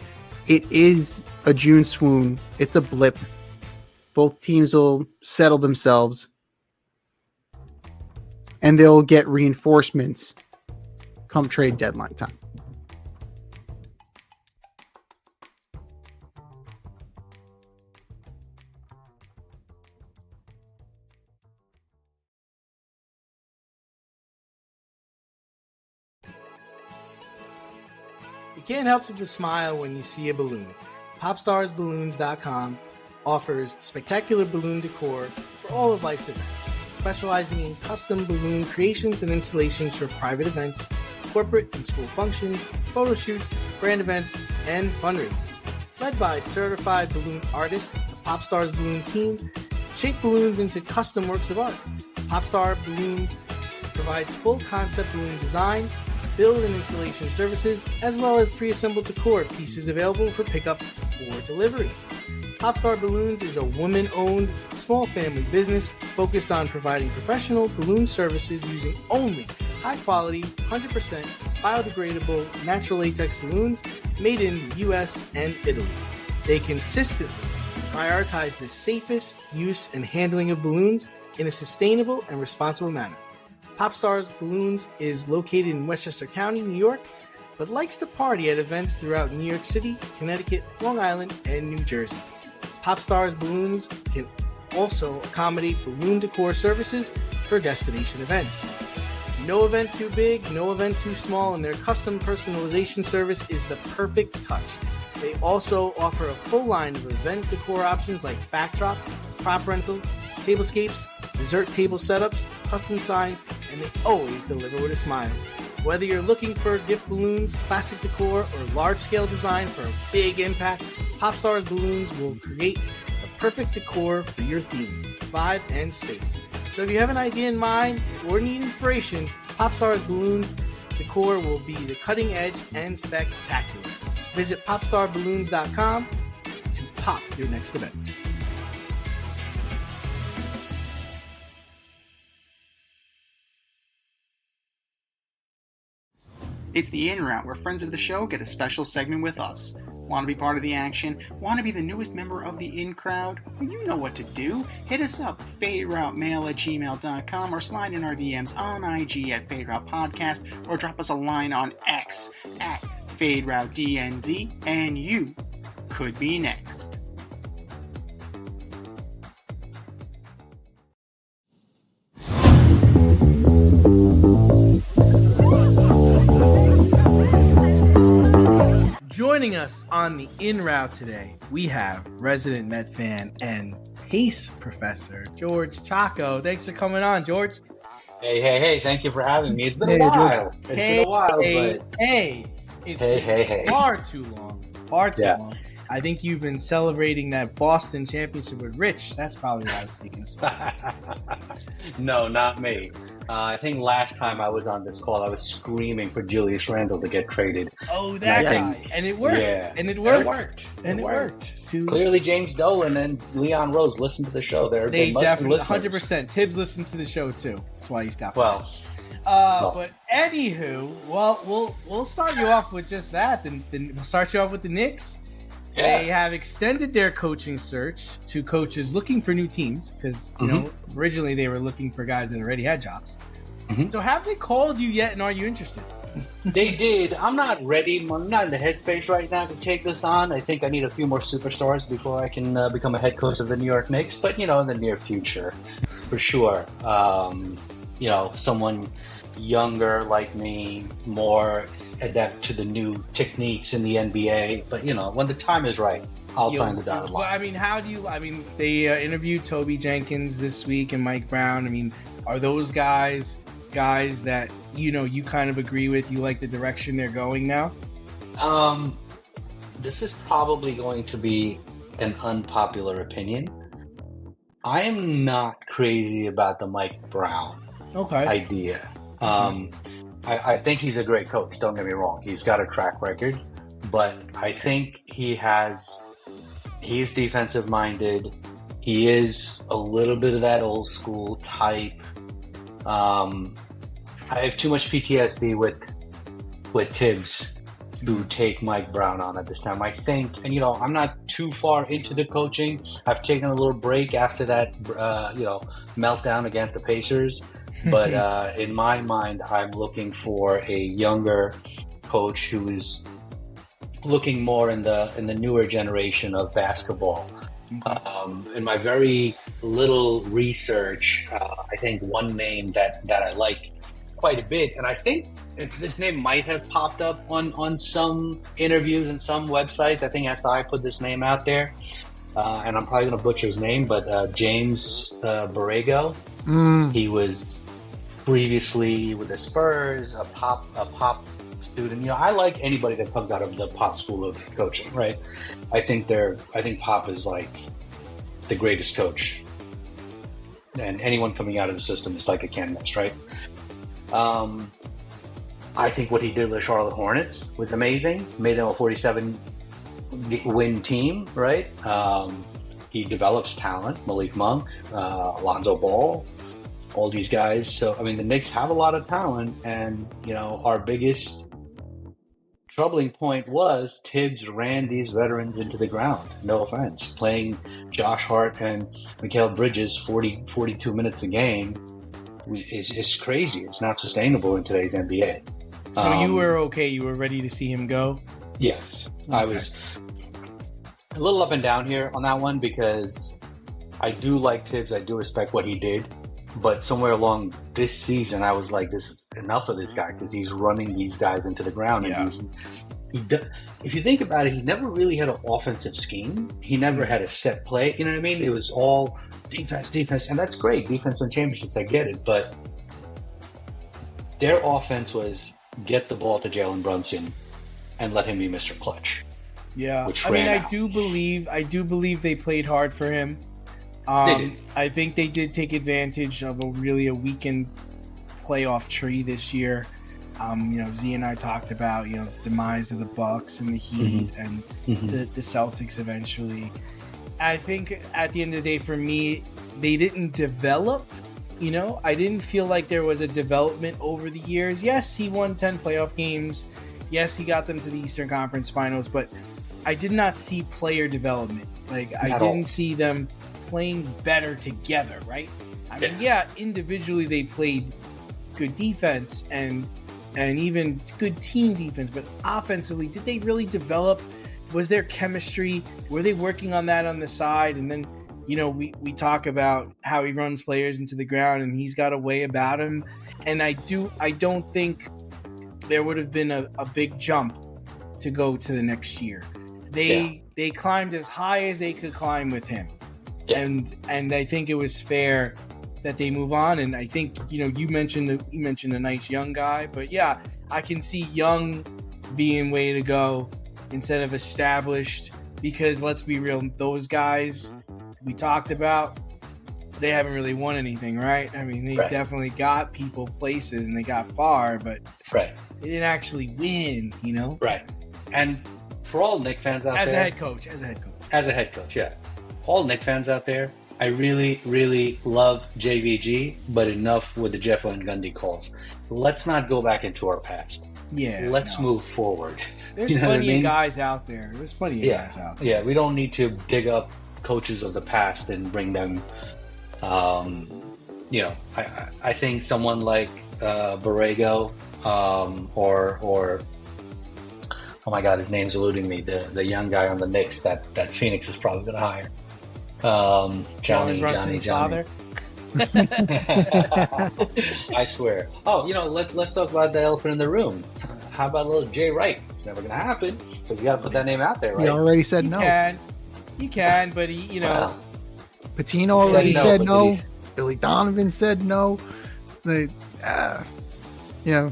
it is a June swoon. It's a blip. Both teams will settle themselves. And they'll get reinforcements come trade deadline time. You can't help but just smile when you see a balloon. PopstarsBalloons.com offers spectacular balloon decor for all of life's events, specializing in custom balloon creations and installations for private events, corporate and school functions, photo shoots, brand events, and fundraisers. Led by certified balloon artists, the Popstars Balloon team shape balloons into custom works of art. Popstar Balloons provides full concept balloon design, build and installation services, as well as pre-assembled decor pieces available for pickup or delivery. Popstar Balloons is a woman-owned, small family business focused on providing professional balloon services using only high-quality, 100% biodegradable natural latex balloons made in the US and Italy. They consistently prioritize the safest use and handling of balloons in a sustainable and responsible manner. Popstars Balloons is located in Westchester County, New York, but likes to party at events throughout New York City, Connecticut, Long Island, and New Jersey. Popstars Balloons can also accommodate balloon decor services for destination events. No event too big, no event too small, and their custom personalization service is the perfect touch. They also offer a full line of event decor options like backdrop, prop rentals, tablescapes, dessert table setups, custom signs, and they always deliver with a smile. Whether you're looking for gift balloons, classic decor, or large-scale design for a big impact, Popstars Balloons will create the perfect decor for your theme, vibe, and space. So if you have an idea in mind or need inspiration, Popstars Balloons decor will be the cutting edge and spectacular. Visit popstarballoons.com to pop your next event. It's the In Route, where friends of the show get a special segment with us. Want to be part of the action? Want to be the newest member of the In Crowd? Well, you know what to do. Hit us up, faderoutemail@gmail.com, or slide in our DMs on IG at FadeRoutePodcast, or drop us a line on X at FadeRouteDNZ, and you could be next. Joining us on the In Route today, we have resident Met fan and pace professor, George Chacko. Thanks for coming on, George. Hey, thank you for having me. It's been a while. It's been a while, but... It's been far too long. Long. I think you've been celebrating that Boston championship with Rich. That's probably why I was thinking so. No, not me. I think last time I was on this call, I was screaming for Julius Randle to get traded. Oh, that guy. And it worked. Yeah. And it worked. It worked. Clearly, James Dolan and Leon Rose listened to the show. They definitely 100%. Tibbs listens to the show too. That's why he's got. Well. But anywho, we'll start you off with just that. Then we'll start you off with the Knicks. Yeah. They have extended their coaching search to coaches looking for new teams because you know originally they were looking for guys that already had jobs. So have they called you yet, and are you interested? They did. I'm not ready. I'm not in the headspace right now to take this on. I think I need a few more superstars before I can become a head coach of the New York Knicks. But in the near future, for sure. Someone younger like me, more adept to the new techniques in the NBA. But when the time is right, I'll sign the dotted line. Well, they interviewed Toby Jenkins this week and Mike Brown. Are those guys that you kind of agree with? You like the direction they're going now? This is probably going to be an unpopular opinion. I am not crazy about the Mike Brown idea. I think he's a great coach, don't get me wrong. He's got a track record, but I think he is defensive minded. He is a little bit of that old school type. I have too much PTSD with Tibbs to take Mike Brown on at this time. I think, and I'm not too far into the coaching. I've taken a little break after that, meltdown against the Pacers. But in my mind, I'm looking for a younger coach who is looking more in the newer generation of basketball. In my very little research, I think one name that I like quite a bit, and I think this name might have popped up on some interviews and some websites. I think SI put this name out there, and I'm probably going to butcher his name, but James Borrego. He was previously with the Spurs, a pop student. I like anybody that comes out of the Pop school of coaching, right? I think Pop is like the greatest coach and anyone coming out of the system is like a can't miss, right? I think what he did with the Charlotte Hornets was amazing. Made them a 47-win team, right? He develops talent. Malik Monk, Alonzo Ball, all these guys. So, I mean, the Knicks have a lot of talent. And, our biggest troubling point was Tibbs ran these veterans into the ground. No offense. Playing Josh Hart and Mikal Bridges 42 minutes a game is crazy. It's not sustainable in today's NBA. So you were okay. You were ready to see him go? Yes. Okay. I was a little up and down here on that one because I do like Tibbs. I do respect what he did. But somewhere along this season, I was like, this is enough of this guy because he's running these guys into the ground. And if you think about it, he never really had an offensive scheme. He never had a set play. You know what I mean? It was all defense. And that's great. Defense and championships, I get it. But their offense was get the ball to Jalen Brunson and let him be Mr. Clutch. Yeah. I do believe they played hard for him. I think they did take advantage of a weakened playoff tree this year. Z and I talked about, demise of the Bucks and the Heat and the Celtics eventually. I think at the end of the day, for me, they didn't develop. I didn't feel like there was a development over the years. Yes, he won 10 playoff games. Yes, he got them to the Eastern Conference Finals, but I did not see player development. I didn't see them playing better together, right? Individually they played good defense and even good team defense, but offensively, did they really develop? Was there chemistry? Were they working on that on the side? And then, we talk about how he runs players into the ground and he's got a way about him. And I don't think there would have been a big jump to go to the next year. They climbed as high as they could climb with him. Yeah. And I think it was fair that they move on. And I think, you mentioned a nice young guy, but yeah, I can see young being way to go instead of established, because let's be real, those guys we talked about, they haven't really won anything, right? I mean, they definitely got people places and they got far, but they didn't actually win, Right. And for all Knicks fans out there, as a head coach, yeah. All Knicks fans out there, I really, really love JVG, but enough with the Jeff Van Gundy calls. Let's not go back into our past. Yeah. Let's move forward. There's plenty of guys out there. Yeah, we don't need to dig up coaches of the past and bring them. I think someone like Borrego or oh my God, his name's eluding me. The young guy on the Knicks that Phoenix is probably going to hire. Johnny. Father. I swear. Oh, let's talk about the elephant in the room. How about a little Jay Wright? It's never going to happen because you got to put that name out there, right? He already said no. You can, but he, Well, Patino already said no. Billy Donovan said no. Yeah,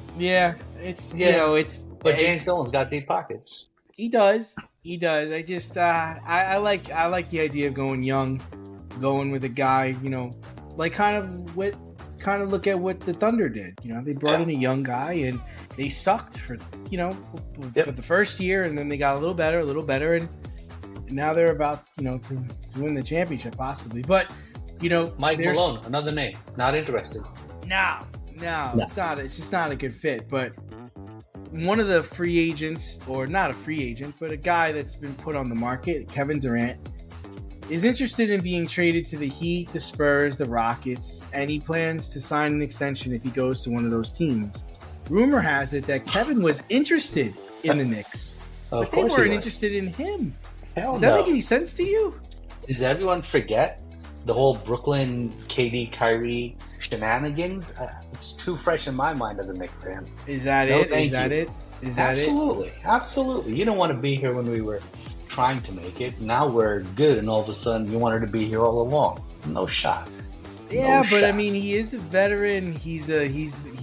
it's But James Dolan's got deep pockets. He does. I just I like the idea of going young, going with a guy, kind of look at what the Thunder did. They brought in a young guy and they sucked for for the first year, and then they got a little better, and now they're about to win the championship possibly. But Mike Malone, another name, not interested. No, it's not. It's just not a good fit. But one of the free agents, or not a free agent, but a guy that's been put on the market, Kevin Durant, is interested in being traded to the Heat, the Spurs, the Rockets, and he plans to sign an extension if he goes to one of those teams. Rumor has it that Kevin was interested in the Knicks, but they weren't interested in him. Does that make any sense to you? Does everyone forget the whole Brooklyn KD Kyrie shenanigans? It's too fresh in my mind as a Knicks fan. Is that it? Absolutely. You don't want to be here when we were trying to make it. Now we're good, and all of a sudden you wanted to be here all along. No shot. Yeah, but I mean, he is a veteran. He's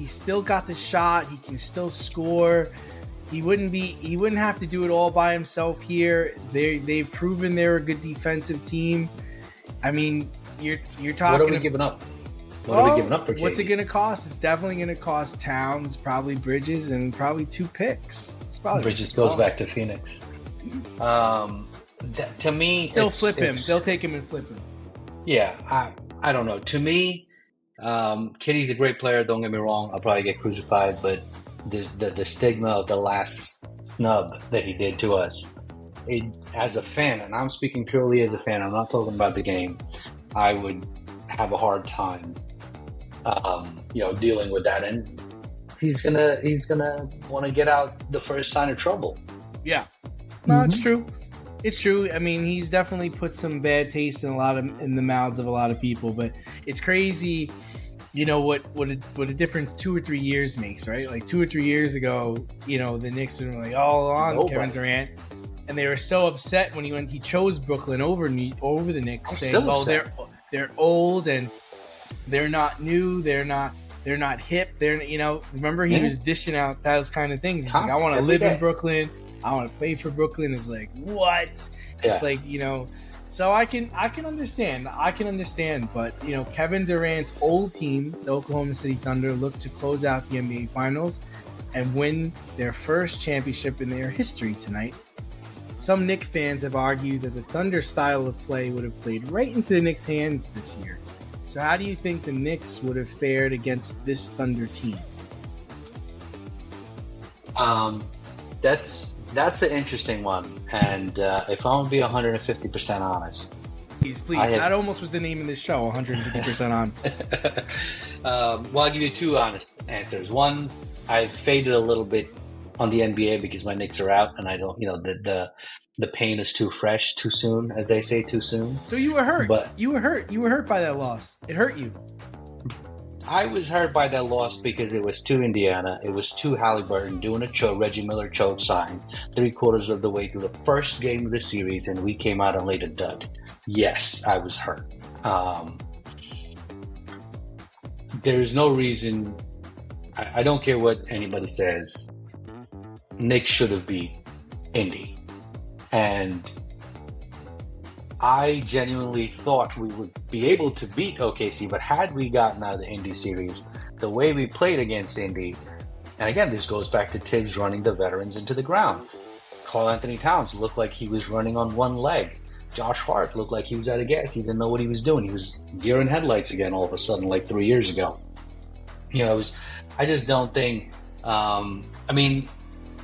still got the shot. He can still score. He wouldn't have to do it all by himself here. They've proven they're a good defensive team. I mean, you're talking. What are we giving up? What are we giving up for KD? What's it going to cost? It's definitely going to cost Towns, probably Bridges, and probably 2 picks. It's probably Bridges goes back to Phoenix. To me, they'll flip him. They'll take him and flip him. Yeah, I don't know. To me, Kitty's a great player. Don't get me wrong. I'll probably get crucified, but the stigma of the last snub that he did to us, as a fan, and I'm speaking purely as a fan. I'm not talking about the game. I would have a hard time, dealing with that, and he's gonna want to get out the first sign of trouble. Yeah, no, it's true. It's true. I mean, he's definitely put some bad taste in the mouths of a lot of people, but it's crazy. You know what a difference 2 or 3 years makes, right? Like 2 or 3 years ago, the Knicks were like all on Kevin Durant, and they were so upset when he chose Brooklyn over the Knicks, saying, "Well, they're old and they're not new, they're not hip, remember he was dishing out those kind of things. He's like, I want to live in Brooklyn, I want to play for Brooklyn. It's like, what? Yeah. It's like, so I can understand, but Kevin Durant's old team, the Oklahoma City Thunder, look to close out the NBA Finals and win their first championship in their history tonight. Some Knicks fans have argued that the Thunder style of play would have played right into the Knicks' hands this year. So how do you think the Knicks would have fared against this Thunder team? That's an interesting one. And if I'm going to be 150% honest. Please. That almost was the name of this show, 150% honest. Well, I'll give you 2 honest answers. One, I faded a little bit on the NBA because my Knicks are out, and I don't, the pain is too fresh, too soon, as they say, too soon. So you were hurt. But you were hurt by that loss. It hurt you. I was hurt by that loss because it was to Indiana. It was to Halliburton doing a Reggie Miller choke sign 3/4 of the way through the first game of the series, and we came out and laid a dud. Yes, I was hurt. There's no reason. I don't care what anybody says. Knicks should have beat Indy. And I genuinely thought we would be able to beat OKC, but had we gotten out of the Indy series, the way we played against Indy, and again, this goes back to Tibbs running the veterans into the ground. Karl Anthony Towns looked like he was running on one leg. Josh Hart looked like he was out of gas. He didn't know what he was doing. He was deer in headlights again all of a sudden, like 3 years ago. I just don't think,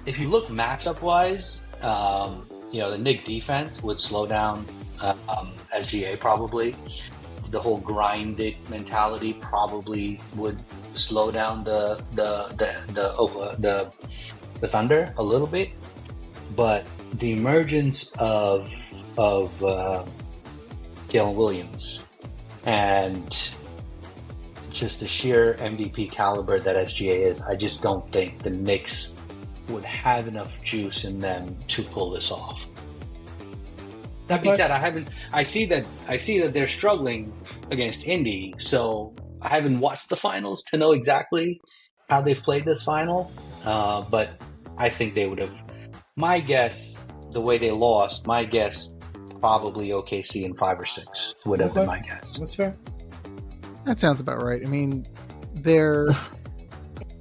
if you look matchup-wise, the Knicks defense would slow down SGA probably. The whole grinded mentality probably would slow down the Thunder a little bit. But the emergence of Jalen Williams and just the sheer MVP caliber that SGA is, I just don't think the Knicks would have enough juice in them to pull this off. That being said, I see that they're struggling against Indy, so I haven't watched the finals to know exactly how they've played this final. But I think they would have. My guess, the way they lost, probably OKC in 5 or 6 would have been my guess. That's fair. That sounds about right. I mean,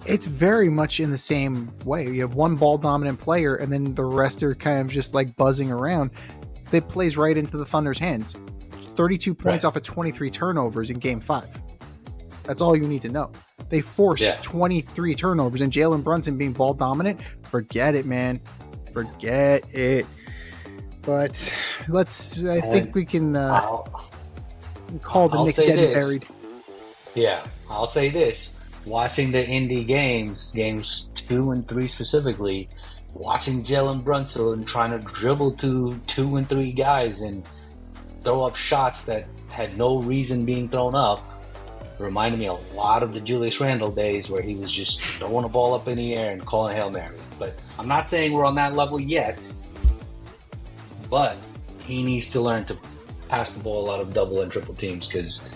it's very much in the same way. You have one ball dominant player, and then the rest are kind of just like buzzing around. That plays right into the Thunder's hands. 32 points off of 23 turnovers in Game 5. That's all you need to know. They forced 23 turnovers, and Jalen Brunson being ball dominant. Forget it, man. Forget it. But I think we can call the Knicks dead and buried. Yeah, I'll say this. Watching the Indy games 2 and 3 specifically, watching Jalen Brunson trying to dribble to 2 and 3 guys and throw up shots that had no reason being thrown up reminded me a lot of the Julius Randle days where he was just throwing a ball up in the air and calling Hail Mary. But I'm not saying we're on that level yet, but he needs to learn to pass the ball out of double and triple teams because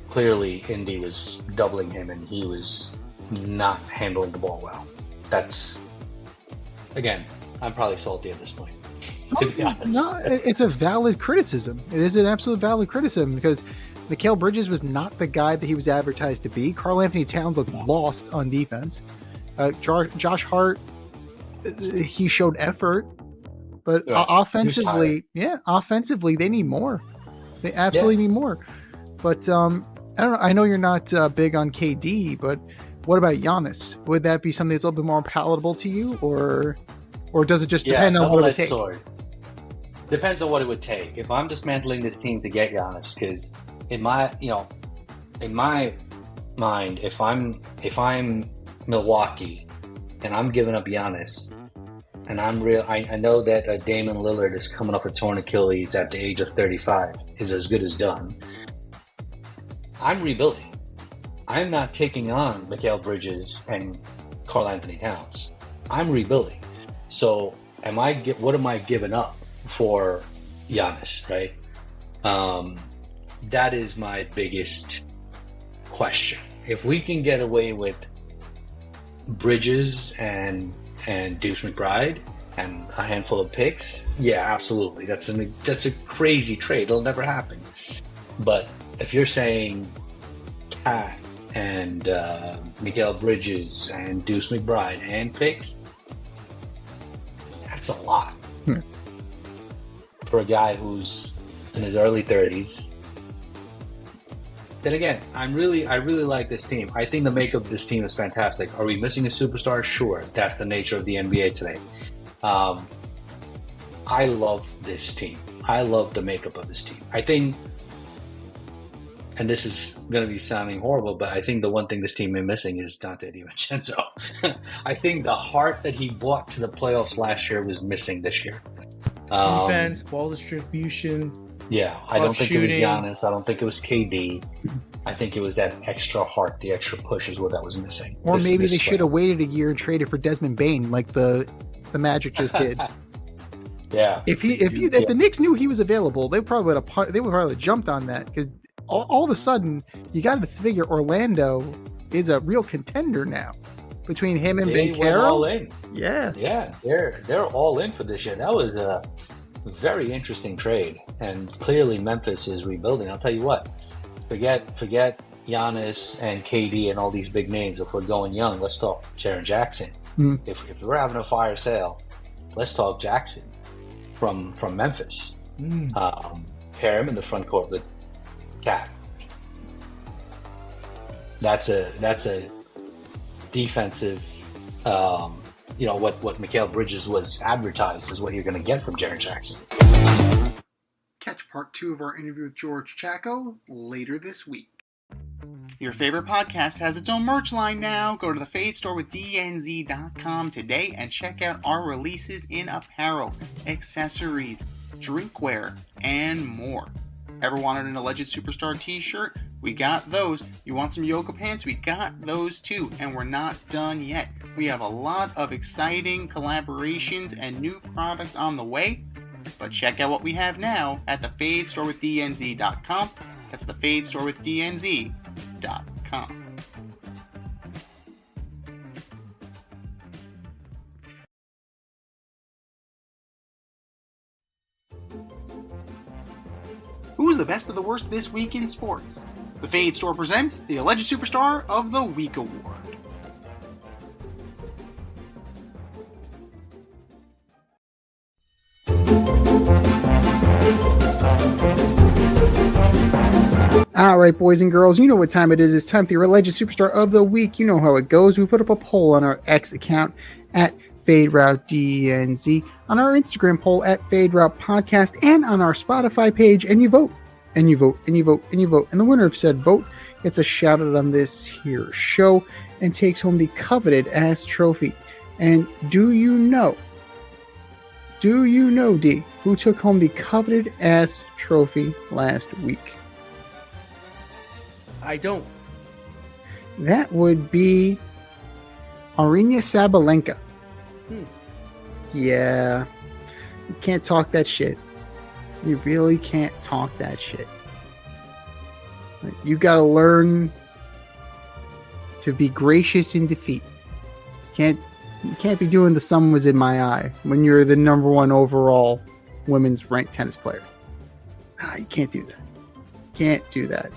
clearly Indy was doubling him and he was not handling the ball well. That's, again, I'm probably salty at this point, to be honest. No, it's a valid criticism. It is an absolute valid criticism because Mikal Bridges was not the guy that he was advertised to be. Karl Anthony Towns looked lost on defense. Josh Hart, he showed effort, but offensively, they need more. They absolutely need more. But I don't know. I know you're not big on KD, but what about Giannis? Would that be something that's a little bit more palatable to you, or does it just depend on what it would take? Depends on what it would take. If I'm dismantling this team to get Giannis, because in my mind, if I'm Milwaukee and I'm giving up Giannis, and I know that Damon Lillard is coming off a torn Achilles at the age of 35, is as good as done. I'm rebuilding. I'm not taking on Mikal Bridges and Karl Anthony Towns. I'm rebuilding. So what am I giving up for Giannis, right? That is my biggest question. If we can get away with Bridges and Deuce McBride and a handful of picks, yeah, absolutely. That's a crazy trade. It'll never happen. But if you're saying Cat and Mikal Bridges and Deuce McBride and picks, that's a lot for a guy who's in his early 30s. Then again, I really like this team. I think the makeup of this team is fantastic. Are we missing a superstar? Sure. That's the nature of the NBA today. I love this team. I love the makeup of this team. I think, and this is going to be sounding horrible, but I think the one thing this team is missing is Dante DiVincenzo. I think the heart that he brought to the playoffs last year was missing this year. Defense, ball distribution. Yeah, I don't think it was Giannis. I don't think it was KD. I think it was that extra heart, the extra push is what that was missing. Or maybe they should have waited a year and traded for Desmond Bane like the Magic just did. Yeah. If the Knicks knew he was available, they would probably have jumped on that, because all of a sudden you got to figure Orlando is a real contender now between him and They Ben went all Carroll. in. Yeah. Yeah, they're all in for this year. That was a very interesting trade, and clearly Memphis is rebuilding. I'll tell you what, forget Giannis and KD and all these big names. If we're going young, let's talk Jaren Jackson. If we're having a fire sale, let's talk Jackson from Memphis. Pair him in the front court with Cat. That's a defensive. What Mikal Bridges was advertised is what you're going to get from Jaren Jackson. Catch part 2 of our interview with George Chacko later this week. Your favorite podcast has its own merch line now. Go to the Fade Store with DNZ.com today and check out our releases in apparel, accessories, drinkware, and more. Ever wanted an Alleged Superstar t-shirt? We got those. You want some yoga pants? We got those too. And we're not done yet. We have a lot of exciting collaborations and new products on the way. But check out what we have now at the Fade Store with DNZ.com. That's the Fade Store with DNZ.com. Who's the best of the worst this week in sports? The Fade Store presents the Alleged Superstar of the Week Award. All right, boys and girls, you know what time it is. It's time for your Alleged Superstar of the Week. You know how it goes. We put up a poll on our X account at FadeRouteDNZ, on our Instagram poll at FadeRoutePodcast, and on our Spotify page, and you vote, and you vote, and you vote, and you vote. And the winner of said vote gets a shout out on this here show and takes home the coveted ass trophy. And do you know, D, who took home the coveted ass trophy last week? I don't. That would be Aryna Sabalenka. Yeah. You can't talk that shit. You really can't talk that shit. You gotta learn to be gracious in defeat. You can't be doing the sun was in my eye when you're the number 1 overall women's ranked tennis player. You can't do that. Can't do that.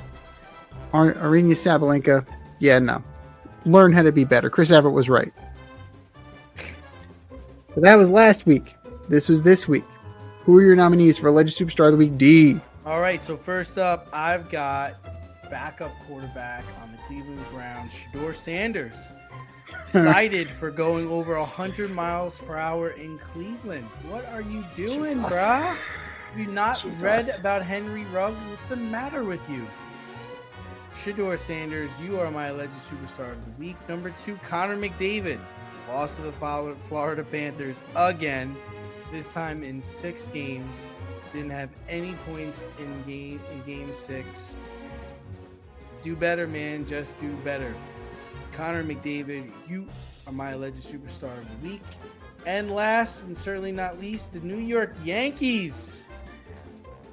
Arina Sabalenka, yeah, no. Learn how to be better. Chris Everett was right. But that was last week. This was this week. Who are your nominees for Alleged Superstar of the Week, D? All right, so first up, I've got backup quarterback on the Cleveland Browns, Shedeur Sanders. Cited for going over 100 miles per hour in Cleveland. What are you doing, Jesus. bruh? Have you not Jesus. read about Henry Ruggs? What's the matter with you? Shedeur Sanders, you are my alleged superstar of the week. Number 2, Connor McDavid. Lost to the Florida Panthers again. This time in 6 games. Didn't have any points in game 6. Do better, man. Just do better. Connor McDavid, you are my alleged superstar of the week. And last and certainly not least, the New York Yankees,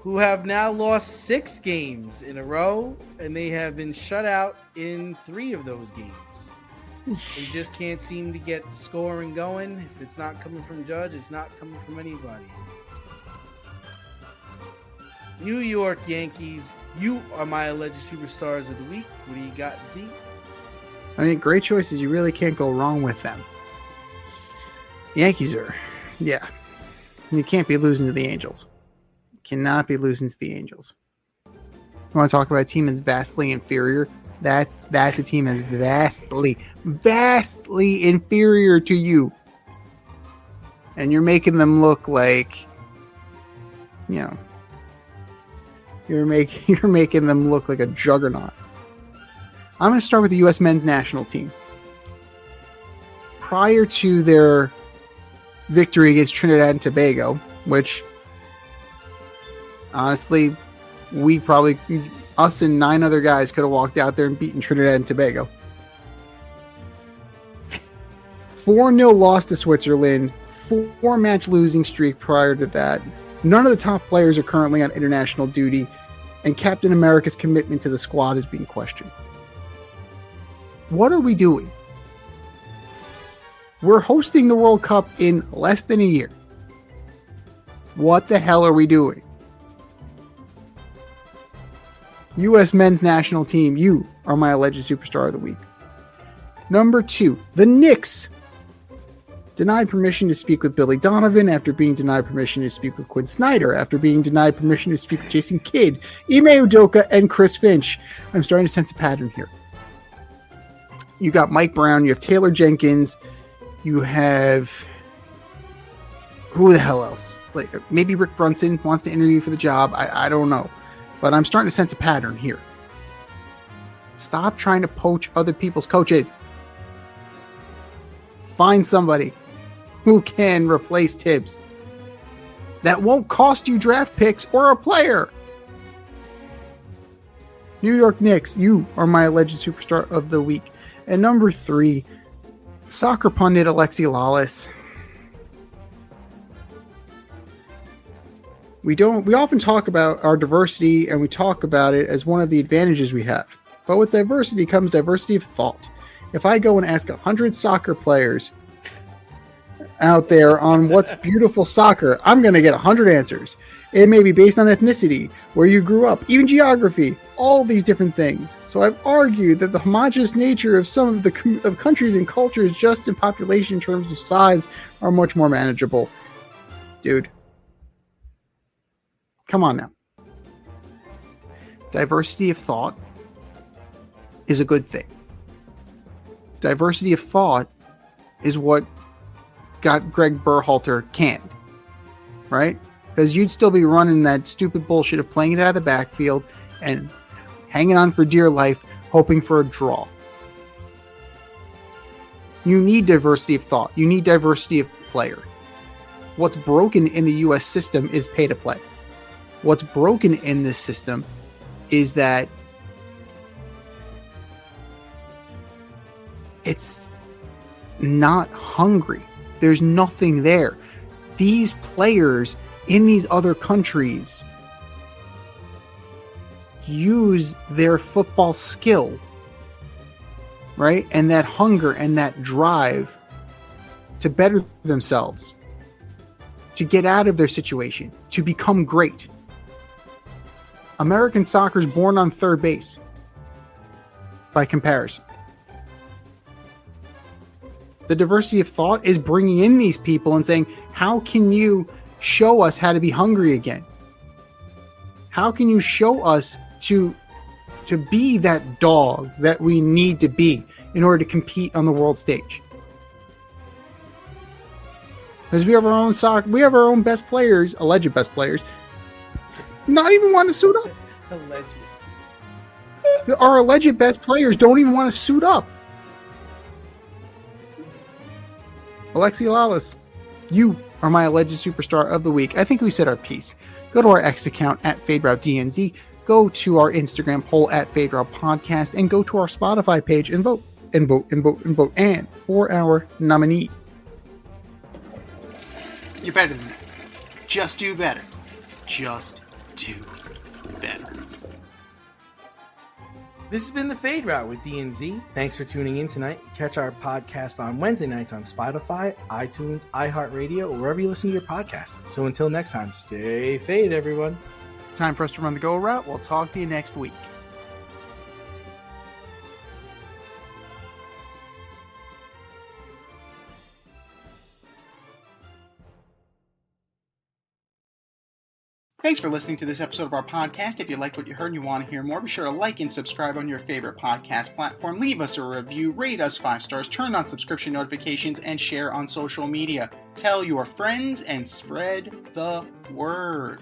who have now lost 6 games in a row, and they have been shut out in 3 of those games. They just can't seem to get the scoring going. If it's not coming from Judge, it's not coming from anybody. New York Yankees, you are my alleged superstars of the week. What do you got, Z? I mean, great choices. You really can't go wrong with them. The Yankees are, yeah. You can't be losing to the Angels. You cannot be losing to the Angels. You want to talk about a team that's vastly inferior? That's a team that's vastly inferior to you. And you're making them look like, you know, you're making them look like a juggernaut. I'm going to start with the U.S. men's national team. Prior to their victory against Trinidad and Tobago, which, honestly, us and 9 other guys could have walked out there and beaten Trinidad and Tobago. 4-0 loss to Switzerland, 4-match losing streak prior to that. None of the top players are currently on international duty, and Captain America's commitment to the squad is being questioned. What are we doing? We're hosting the World Cup in less than a year. What the hell are we doing? U.S. men's national team, you are my alleged superstar of the week. Number 2, the Knicks. Denied permission to speak with Billy Donovan after being denied permission to speak with Quinn Snyder, after being denied permission to speak with Jason Kidd, Ime Udoka, and Chris Finch. I'm starting to sense a pattern here. You got Mike Brown, you have Taylor Jenkins, you have... who the hell else? Like maybe Rick Brunson wants to interview for the job. I don't know. But I'm starting to sense a pattern here. Stop trying to poach other people's coaches. Find somebody who can replace Tibbs. That won't cost you draft picks or a player. New York Knicks, you are my alleged superstar of the week. And number 3, soccer pundit Alexi Lalas. We often talk about our diversity, and we talk about it as one of the advantages we have. But with diversity comes diversity of thought. If I go and ask 100 soccer players out there on what's beautiful soccer, I'm going to get 100 answers. It may be based on ethnicity, where you grew up, even geography, all these different things. So I've argued that the homogeneous nature of some of the countries and cultures, just in population terms of size, are much more manageable. Dude. Come on now. Diversity of thought is a good thing. Diversity of thought is what got Greg Berhalter canned, right? Because you'd still be running that stupid bullshit of playing it out of the backfield and hanging on for dear life, hoping for a draw. You need diversity of thought. You need diversity of player. What's broken in the U.S. system is pay to play. What's broken in this system is that it's not hungry. There's nothing there. These players in these other countries use their football skill, right? And that hunger and that drive to better themselves, to get out of their situation, to become great. American soccer's born on third base by comparison. The diversity of thought is bringing in these people and saying, how can you show us how to be hungry again? How can you show us to be that dog that we need to be in order to compete on the world stage? Because we have our own we have our own best players, alleged best players, not even want to suit up. Alleged. Our alleged best players don't even want to suit up. Alexi Lalas, you are my alleged superstar of the week. I think we said our piece. Go to our X account at FadeRouteDNZ. Go to our Instagram poll at FadeRoutePodcast, and go to our Spotify page and vote, and vote, and vote, and vote. And for our nominees. You're better than that. Just do better. Just do better. This has been the Fade Route with DNZ. Thanks for tuning in tonight. Catch our podcast on Wednesday nights on Spotify, iTunes, iHeartRadio, or wherever you listen to your podcast. So until next time, stay fade, everyone. Time for us to run the go route. We'll talk to you next week. Thanks for listening to this episode of our podcast. If you liked what you heard and you want to hear more, be sure to like and subscribe on your favorite podcast platform. Leave us a review, rate us 5 stars, turn on subscription notifications, and share on social media. Tell your friends and spread the word.